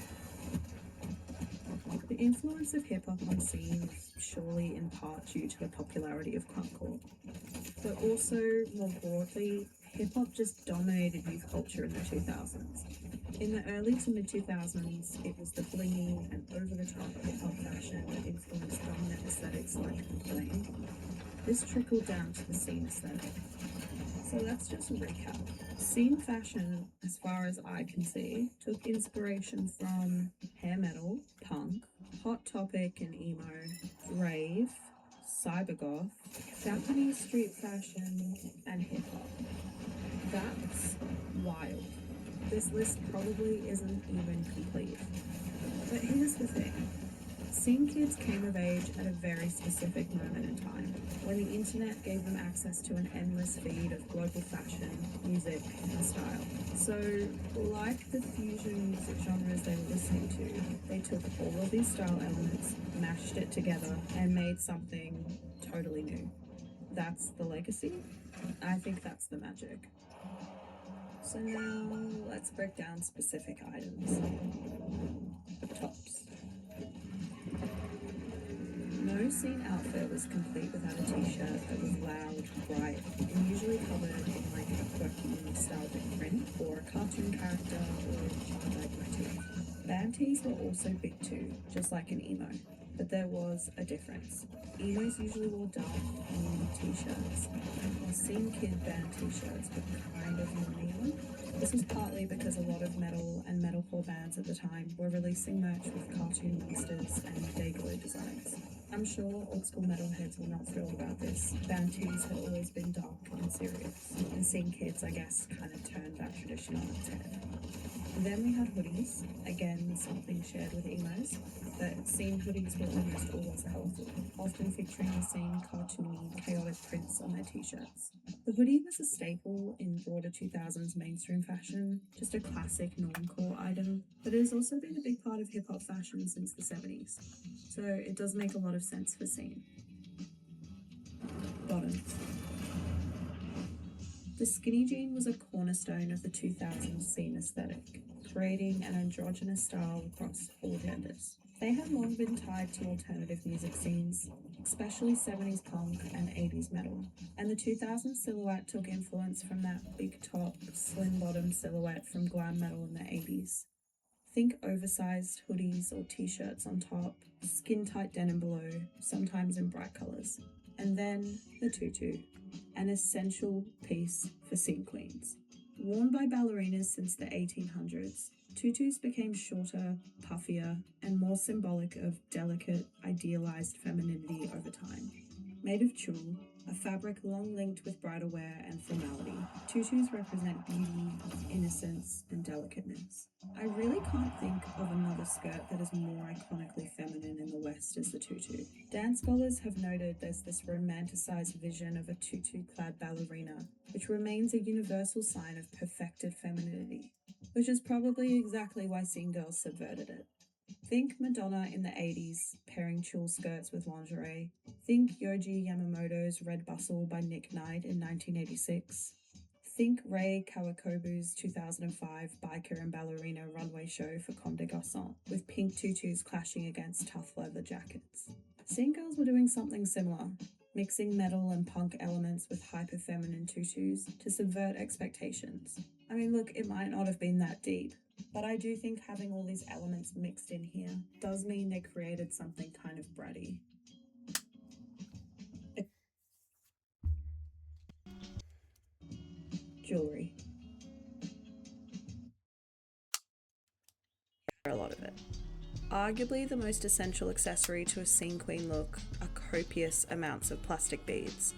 S13: The influence of hip-hop on scene is surely in part due to the popularity of punkcore. But also, more broadly, hip-hop just dominated youth culture in the 2000s. In the early to mid-2000s, it was the blingy and over-the-top hip-hop fashion that influenced dominant aesthetics like bling. This trickled down to the scene aesthetic. So let's just recap. Scene fashion, as far as I can see, took inspiration from hair metal, punk, Hot Topic and emo, rave, cybergoth, Japanese street fashion, and hip-hop. That's wild. This list probably isn't even complete. But here's the thing. Scene kids came of age at a very specific moment in time, when the internet gave them access to an endless feed of global fashion, music, and style. So, like the fusion music genres they were listening to, they took all of these style elements, mashed it together, and made something totally new. That's the legacy? I think that's the magic. So now, let's break down specific items. Tops. No scene outfit was complete without a t-shirt that was loud, bright, and usually covered in like a quirky, nostalgic print or a cartoon character or a childlike motif. Band tees were also big too, just like an emo, but there was a difference. Emos usually wore dark, neon t-shirts, while scene kid band t-shirts were kind of more neon. This was partly because a lot of metal and metalcore bands at the time were releasing merch with cartoon monsters and Dayglow designs. I'm sure old school metalheads were not thrilled about this. Band tees had always been dark and serious, and scene kids, I guess, kind of turned that tradition on its head. Then we had hoodies, again something shared with emos, but scene hoodies were almost always colourful, often featuring the same cartoony, chaotic prints on their t-shirts. The hoodie was a staple in broader 2000s mainstream fashion, just a classic normcore item, but it has also been a big part of hip-hop fashion since the 70s, so it does make a lot of sense for scene. Bottoms. The skinny jean was a cornerstone of the 2000s scene aesthetic, creating an androgynous style across all genders. They had long been tied to alternative music scenes, especially 70s punk and 80s metal, and the 2000s silhouette took influence from that big top, slim bottom silhouette from glam metal in the 80s. Think oversized hoodies or t-shirts on top, skin-tight denim below, sometimes in bright colours. And then the tutu, an essential piece for scene queens. Worn by ballerinas since the 1800s, tutus became shorter, puffier, and more symbolic of delicate, idealized femininity over time. Made of tulle, a fabric long linked with bridal wear and formality, tutus represent beauty, innocence, and delicateness. I really can't think of another skirt that is more iconically feminine in the West as the tutu. Dance scholars have noted there's this romanticized vision of a tutu-clad ballerina, which remains a universal sign of perfected femininity, which is probably exactly why scene girls subverted it. Think Madonna in the 80s, pairing tulle skirts with lingerie. Think Yohji Yamamoto's Red Bustle by Nick Knight in 1986. Think Rei Kawakubo's 2005 biker and ballerina runway show for Comme des Garçons, with pink tutus clashing against tough leather jackets. Scene girls were doing something similar, mixing metal and punk elements with hyper-feminine tutus to subvert expectations. I mean, look, it might not have been that deep, but I do think having all these elements mixed in here does mean they created something kind of bratty. Jewelry. A lot of it. Arguably the most essential accessory to a scene queen look are copious amounts of plastic beads.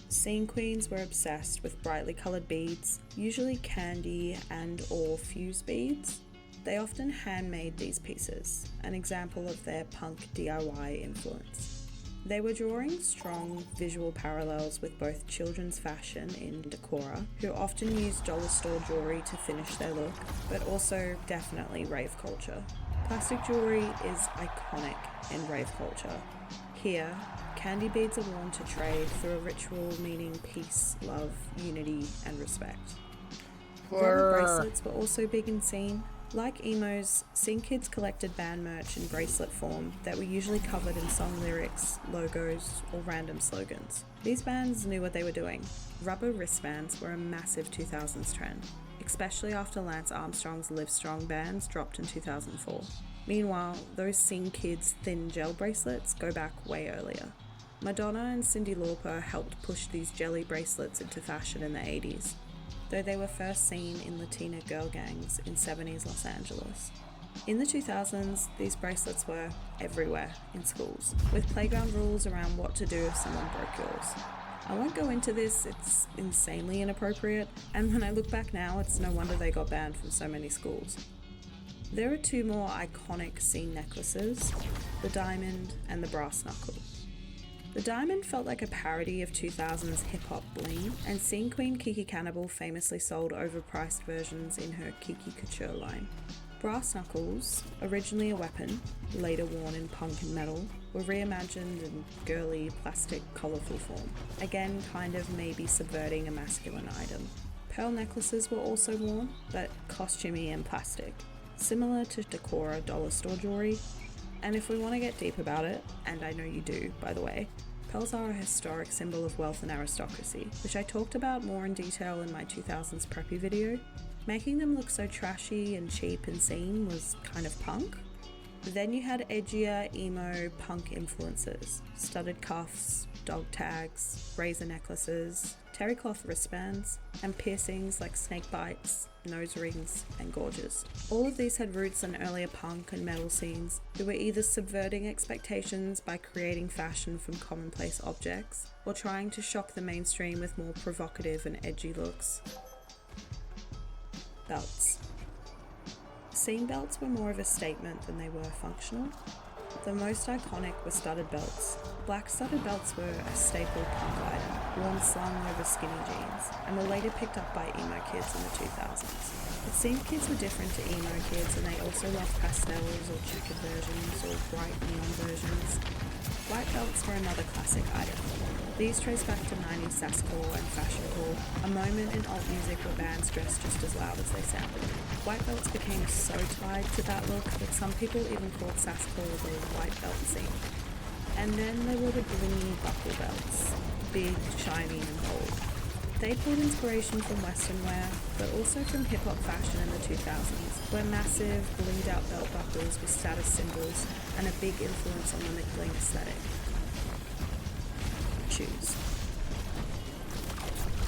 S13: Scene queens were obsessed with brightly coloured beads, usually candy and or fuse beads. They often handmade these pieces, an example of their punk DIY influence. They were drawing strong visual parallels with both children's fashion in Decora, who often used dollar store jewelry to finish their look, but also definitely rave culture. Plastic jewelry is iconic in rave culture. Here, candy beads are worn to trade through a ritual meaning peace, love, unity, and respect. Rubber bracelets were also big in scene. Like emos, scene kids collected band merch in bracelet form that were usually covered in song lyrics, logos, or random slogans. These bands knew what they were doing. Rubber wristbands were a massive 2000s trend, especially after Lance Armstrong's Live Strong bands dropped in 2004. Meanwhile, those scene kids' thin gel bracelets go back way earlier. Madonna and Cyndi Lauper helped push these jelly bracelets into fashion in the 80s, though they were first seen in Latina girl gangs in 70s Los Angeles. In the 2000s, these bracelets were everywhere in schools, with playground rules around what to do if someone broke yours. I won't go into this, it's insanely inappropriate, and when I look back now, it's no wonder they got banned from so many schools. There are two more iconic scene necklaces, the diamond and the brass knuckle. The diamond felt like a parody of 2000s hip-hop bling, and scene queen Kiki Cannibal famously sold overpriced versions in her Kiki Couture line. Brass knuckles, originally a weapon, later worn in punk and metal, were reimagined in girly, plastic, colourful form, again kind of maybe subverting a masculine item. Pearl necklaces were also worn, but costumey and plastic, similar to Decora dollar store jewelry. And if we want to get deep about it, and I know you do, by the way, pearls are a historic symbol of wealth and aristocracy, which I talked about more in detail in my 2000s preppy video. Making them look so trashy and cheap and seen was kind of punk. Then you had edgier, emo, punk influences, studded cuffs, dog tags, razor necklaces, terry cloth wristbands, and piercings like snake bites, nose rings, and gorges. All of these had roots in earlier punk and metal scenes who were either subverting expectations by creating fashion from commonplace objects, or trying to shock the mainstream with more provocative and edgy looks. Belts.
S15: Seam belts were more of a statement than they were functional. The most iconic were studded belts. Black studded belts were a staple punk item, worn slung over skinny jeans, and were later picked up by emo kids in the 2000s. It seemed kids were different to emo kids, and they also loved pastels or checkered versions or bright neon versions. White belts were another classic item. These trace back to 90s sasscore and fashioncore, a moment in alt music where bands dressed just as loud as they sounded. White belts became so tied to that look that some people even called sasscore the white belt scene. And then there were the blingy buckle belts, big, shiny and bold. They pulled inspiration from Western wear, but also from hip-hop fashion in the 2000s, where massive, blinged-out belt buckles were status symbols and a big influence on the McBling aesthetic. Shoes.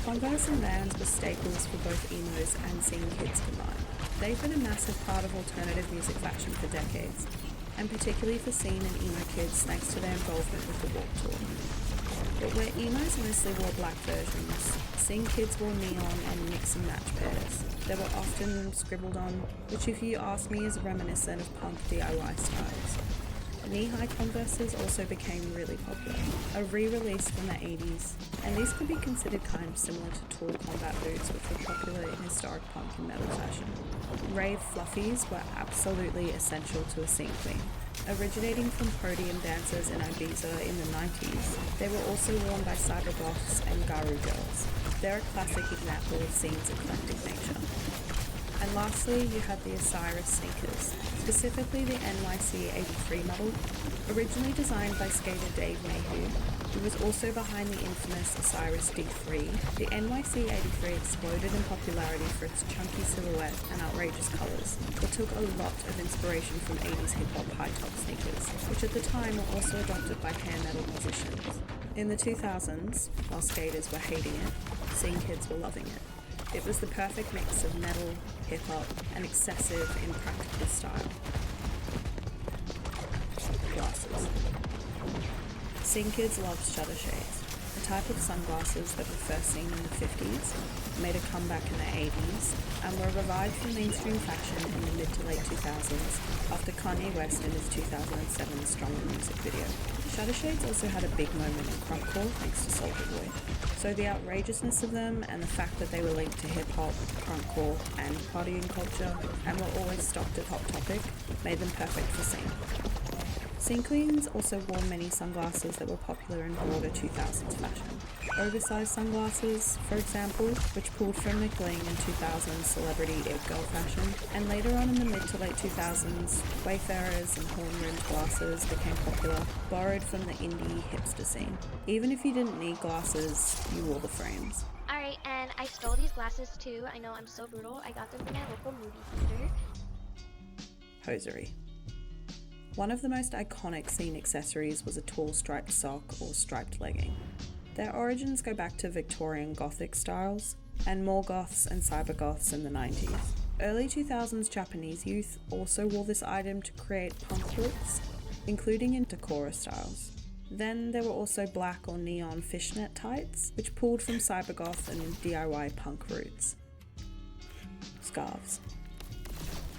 S15: Converse and Vans were staples for both emos and scene kids combined. They've been a massive part of alternative music fashion for decades, and particularly for scene and emo kids thanks to their involvement with the Warped Tour. But where emos mostly wore black versions, scene kids wore neon and mix and match pairs. They were often scribbled on, which if you ask me is reminiscent of punk DIY styles. Knee-high Converses also became really popular, a re-release from the 80s, and these could be considered kind of similar to tall combat boots which were popular in historic punk and metal fashion. Rave fluffies were absolutely essential to a scene queen. Originating from podium dancers in Ibiza in the 90s, they were also worn by cybergoths and garu girls. They're a classic example of scene's eclectic nature. And lastly, you had the Osiris sneakers, specifically the NYC 83 model. Originally designed by skater Dave Mayhew, who was also behind the infamous Osiris D3, the NYC 83 exploded in popularity for its chunky silhouette and outrageous colours, but took a lot of inspiration from 80s hip-hop high-top sneakers, which at the time were also adopted by hair metal musicians. In the 2000s, while skaters were hating it, scene kids were loving it. It was the perfect mix of metal, hip-hop, and excessive, impractical style. Glasses. Scene kids loved shutter shades, a type of sunglasses that were first seen in the 50s, made a comeback in the 80s, and were revived for mainstream fashion in the mid to late 2000s after Kanye West in his 2007 Stronger music video. Shutter shades also had a big moment in crunkcore thanks to Soulja Boy. So the outrageousness of them and the fact that they were linked to hip-hop, crunkcore, and partying culture, and were always stocked at Hot Topic, made them perfect for scene. Scene queens also wore many sunglasses that were popular in broader 2000s fashion. Oversized sunglasses, for example, which pulled from McBling in 2000s celebrity it girl fashion, and later on in the mid to late 2000s, Wayfarers and horn-rimmed glasses became popular, borrowed from the indie hipster scene. Even if you didn't need glasses, you wore the frames.
S16: Alright, and I stole these glasses too. I know I'm so brutal. I got them from my local movie theater.
S15: Hosiery. One of the most iconic scene accessories was a tall striped sock or striped legging. Their origins go back to Victorian Gothic styles, and more goths and cybergoths in the 90s. Early 2000s Japanese youth also wore this item to create punk looks, including in Decora styles. Then there were also black or neon fishnet tights, which pulled from cybergoth and DIY punk roots. Scarves.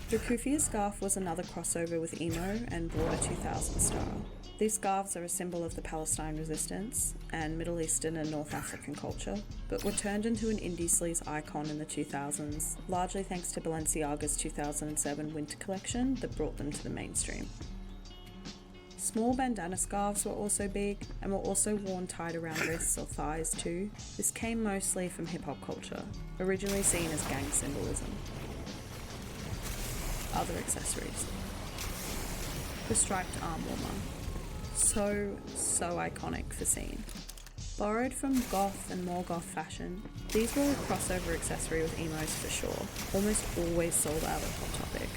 S15: The kufiya scarf was another crossover with emo and broader 2000s style. These scarves are a symbol of the Palestine resistance and Middle Eastern and North African culture, but were turned into an indie sleaze icon in the 2000s, largely thanks to Balenciaga's 2007 winter collection that brought them to the mainstream. Small bandana scarves were also big, and were also worn tied around wrists or thighs too. This came mostly from hip-hop culture, originally seen as gang symbolism. Other accessories. The striped arm warmer. So iconic for scene. Borrowed from goth and more goth fashion, these were a crossover accessory with emos for sure, almost always sold out at Hot Topic.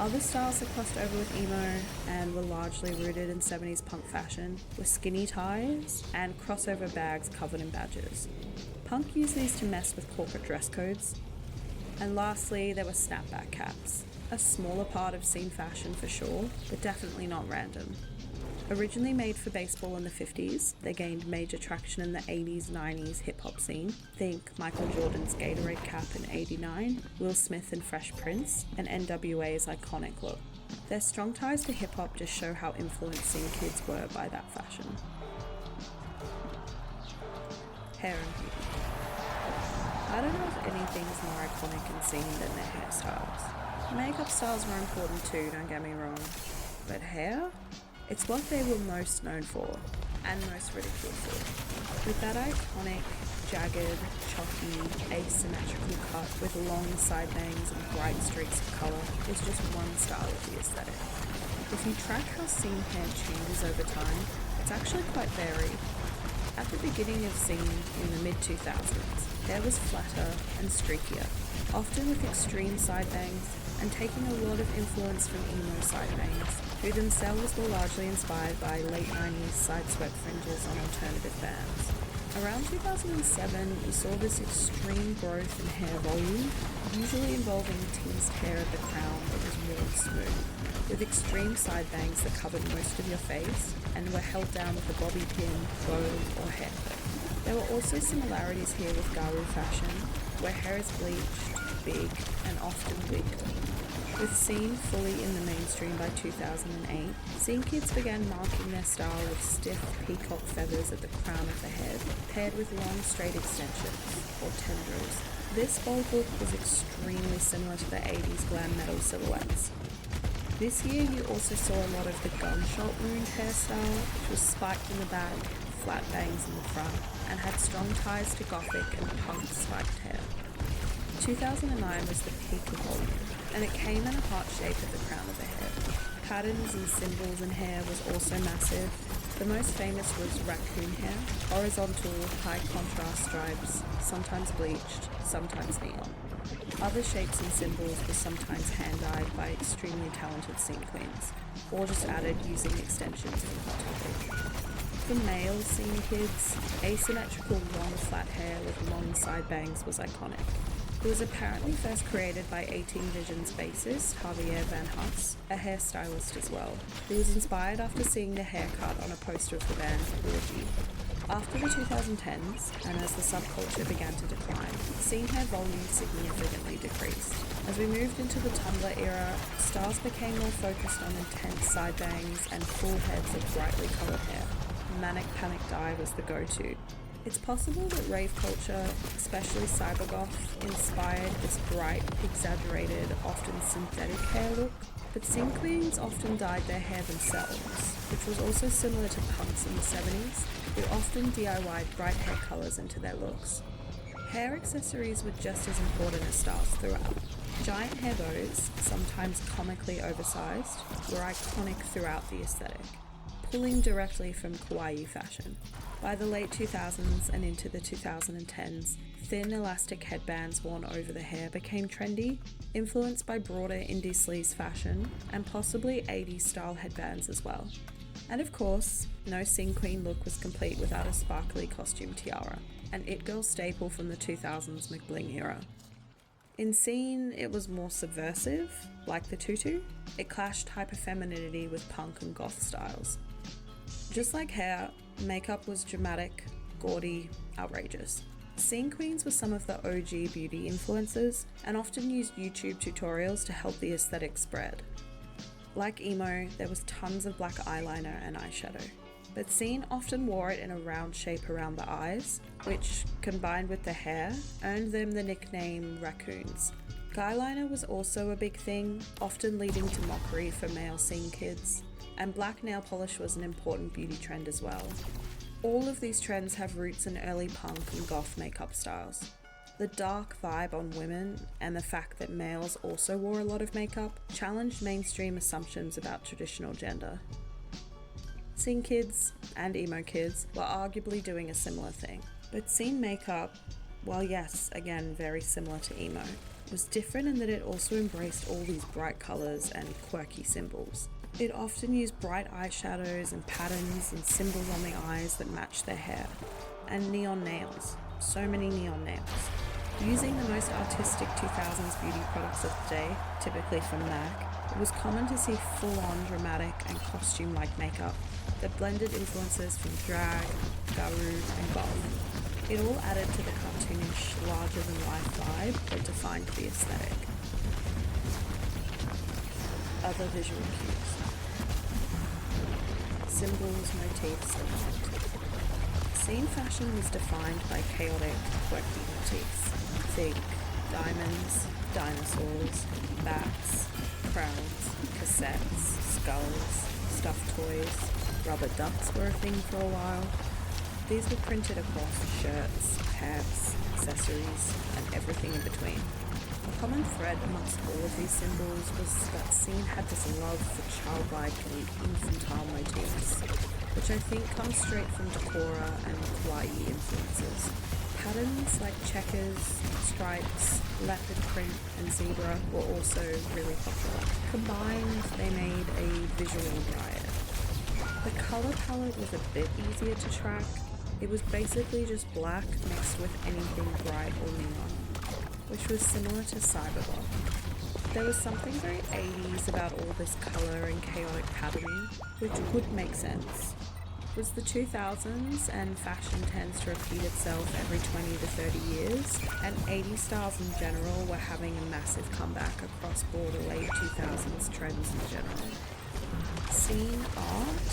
S15: Other styles that crossed over with emo and were largely rooted in 70s punk fashion were skinny ties and crossover bags covered in badges. Punk used these to mess with corporate dress codes. And lastly, there were snapback caps. A smaller part of scene fashion for sure, but definitely not random. Originally made for baseball in the 50s, they gained major traction in the 80s, 90s hip-hop scene. Think Michael Jordan's Gatorade cap in '89, Will Smith and Fresh Prince, and NWA's iconic look. Their strong ties to hip-hop just show how influenced scene kids were by that fashion. Hair and beauty. I don't know if anything's more iconic and seen than their hairstyles. Makeup styles were important too, don't get me wrong, but hair? It's what they were most known for, and most ridiculed for. With that iconic, jagged, choppy, asymmetrical cut with long side bangs and bright streaks of colour is just one style of the aesthetic. If you track how scene hair changes over time, it's actually quite varied. At the beginning of scene in the mid-2000s, hair was flatter and streakier, often with extreme side bangs, and taking a lot of influence from emo side bangs, who themselves were largely inspired by late 90s side-swept fringes on alternative bands. Around 2007, you saw this extreme growth in hair volume, usually involving teased hair at the crown that was really smooth, with extreme side bangs that covered most of your face and were held down with a bobby pin, bow, or hair clip. There were also similarities here with Garu fashion, where hair is bleached, big, and often wigged. With scene fully in the mainstream by 2008, scene kids began marking their style with stiff peacock feathers at the crown of the head, paired with long straight extensions, or tendrils. This bold look was extremely similar to the 80s glam metal silhouettes. This year you also saw a lot of the gunshot wound hairstyle, which was spiked in the back, flat bangs in the front, and had strong ties to gothic and punk spiked hair. 2009 was the peak of volume, and it came in a heart shape at the crown of the head. Patterns and symbols in hair was also massive. The most famous was raccoon hair, horizontal, high contrast stripes, sometimes bleached, sometimes neon. Other shapes and symbols were sometimes hand-dyed by extremely talented scene queens, or just added using extensions from Hot Topic. For male scene kids, asymmetrical long flat hair with long side bangs was iconic. It was apparently first created by 18 Vision's bassist, Javier Van Huss, a hairstylist as well. He was inspired after seeing the haircut on a poster of the band Orgy. After the 2010s, and as the subculture began to decline, scene hair volume significantly decreased. As we moved into the Tumblr era, styles became more focused on intense side bangs and full heads of brightly coloured hair. Manic Panic Dye was the go-to. It's possible that rave culture, especially cybergoth, inspired this bright, exaggerated, often synthetic hair look, but scene queens often dyed their hair themselves, which was also similar to punks in the 70s, who often DIY'd bright hair colours into their looks. Hair accessories were just as important as styles throughout. Giant hair bows, sometimes comically oversized, were iconic throughout the aesthetic, pulling directly from kawaii fashion. By the late 2000s and into the 2010s, thin elastic headbands worn over the hair became trendy, influenced by broader indie sleaze fashion, and possibly 80s style headbands as well. And of course, no scene queen look was complete without a sparkly costume tiara, an it-girl staple from the 2000s McBling era. In scene, it was more subversive, like the tutu. It clashed hyperfemininity with punk and goth styles. Just like hair, makeup was dramatic, gaudy, outrageous. Scene queens were some of the OG beauty influencers and often used YouTube tutorials to help the aesthetic spread. Like emo, there was tons of black eyeliner and eyeshadow, but scene often wore it in a round shape around the eyes, which, combined with the hair, earned them the nickname raccoons. Guyliner was also a big thing, often leading to mockery for male scene kids, and black nail polish was an important beauty trend as well. All of these trends have roots in early punk and goth makeup styles. The dark vibe on women and the fact that males also wore a lot of makeup challenged mainstream assumptions about traditional gender. Scene kids and emo kids were arguably doing a similar thing, but scene makeup, while yes, again very similar to emo, was different in that it also embraced all these bright colours and quirky symbols. It often used bright eyeshadows and patterns and symbols on the eyes that matched their hair, and neon nails, so many neon nails. Using the most artistic 2000s beauty products of the day, typically from MAC, it was common to see full-on dramatic and costume-like makeup that blended influences from drag, garou, and goth. It all added to the cartoonish, larger-than-life vibe that defined the aesthetic. Other visual cues. Symbols, motifs, and art. Scene fashion was defined by chaotic, quirky motifs. Think diamonds, dinosaurs, bats, crowns, cassettes, skulls, stuffed toys, rubber ducks were a thing for a while. These were printed across shirts, pants, accessories, and everything in between. A common thread amongst all of these symbols was that scene had this love for childlike and infantile motifs, which I think comes straight from Decora and kawaii influences. Patterns like checkers, stripes, leopard print, and zebra were also really popular. Combined, they made a visual riot. The color palette was a bit easier to track. It was basically just black mixed with anything bright or neon, which was similar to cyberblock. There was something very 80s about all this color and chaotic patterning, which would make sense. It was the 2000s, and fashion tends to repeat itself every 20 to 30 years, and 80s styles in general were having a massive comeback across broader late 2000s trends in general. Scene art,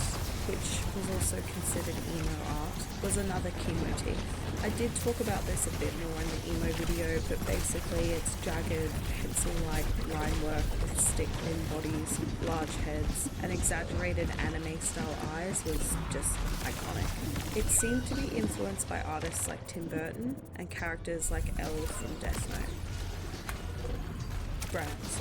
S15: which was also considered emo art, was another key motif. I did talk about this a bit more in the emo video, but basically it's jagged, pencil-like line work with stick-thin bodies, large heads, and exaggerated anime-style eyes was just iconic. It seemed to be influenced by artists like Tim Burton and characters like Elle from Death Note. Brands.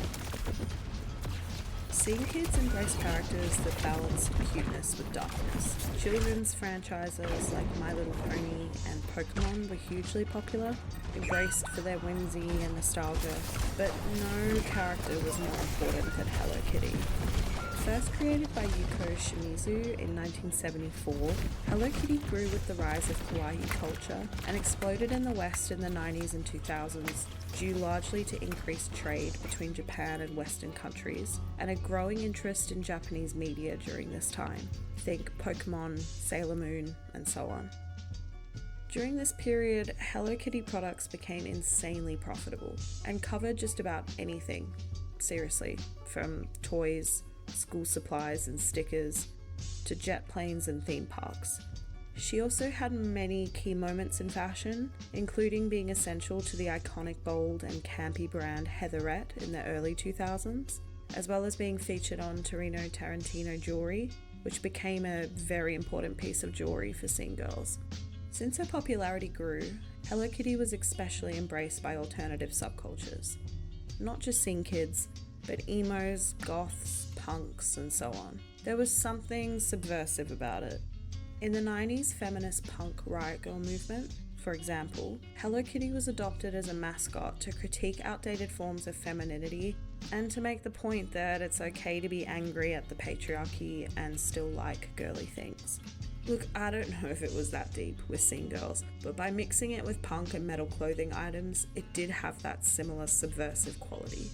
S15: Scene Kids embraced characters that balance cuteness with darkness. Children's franchises like My Little Pony and Pokemon were hugely popular, embraced for their whimsy and nostalgia, but no character was more important than Hello Kitty. First created by Yuko Shimizu in 1974, Hello Kitty grew with the rise of kawaii culture and exploded in the West in the 90s and 2000s, due largely to increased trade between Japan and Western countries, and a growing interest in Japanese media during this time. Think Pokemon, Sailor Moon, and so on. During this period, Hello Kitty products became insanely profitable and covered just about anything. Seriously, from toys, school supplies and stickers, to jet planes and theme parks. She also had many key moments in fashion, including being essential to the iconic bold and campy brand Heatherette in the early 2000s, as well as being featured on Torino Tarantino jewelry, which became a very important piece of jewelry for scene girls. Since her popularity grew, Hello Kitty was especially embraced by alternative subcultures. Not just scene kids, but emos, goths, punks, and so on. There was something subversive about it. In the 90s feminist punk riot girl movement, for example, Hello Kitty was adopted as a mascot to critique outdated forms of femininity and to make the point that it's okay to be angry at the patriarchy and still like girly things. Look, I don't know if it was that deep with scene girls, but by mixing it with punk and metal clothing items, it did have that similar subversive quality.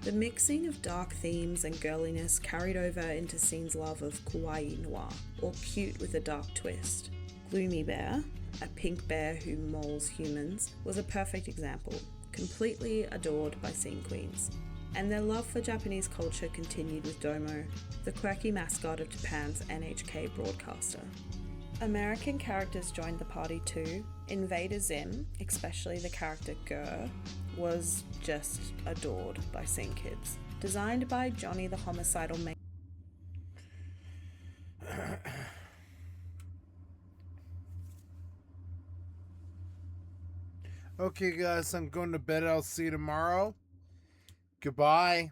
S15: The mixing of dark themes and girliness carried over into Scene's love of kawaii noir, or cute with a dark twist. Gloomy Bear, a pink bear who mauls humans, was a perfect example, completely adored by scene queens. And their love for Japanese culture continued with Domo, the quirky mascot of Japan's NHK broadcaster. American characters joined the party too. Invader Zim, especially the character Gur, was just adored by scene kids. Designed by Johnny the Homicidal Man.
S1: Okay, guys, I'm going to bed. I'll see you tomorrow. Goodbye.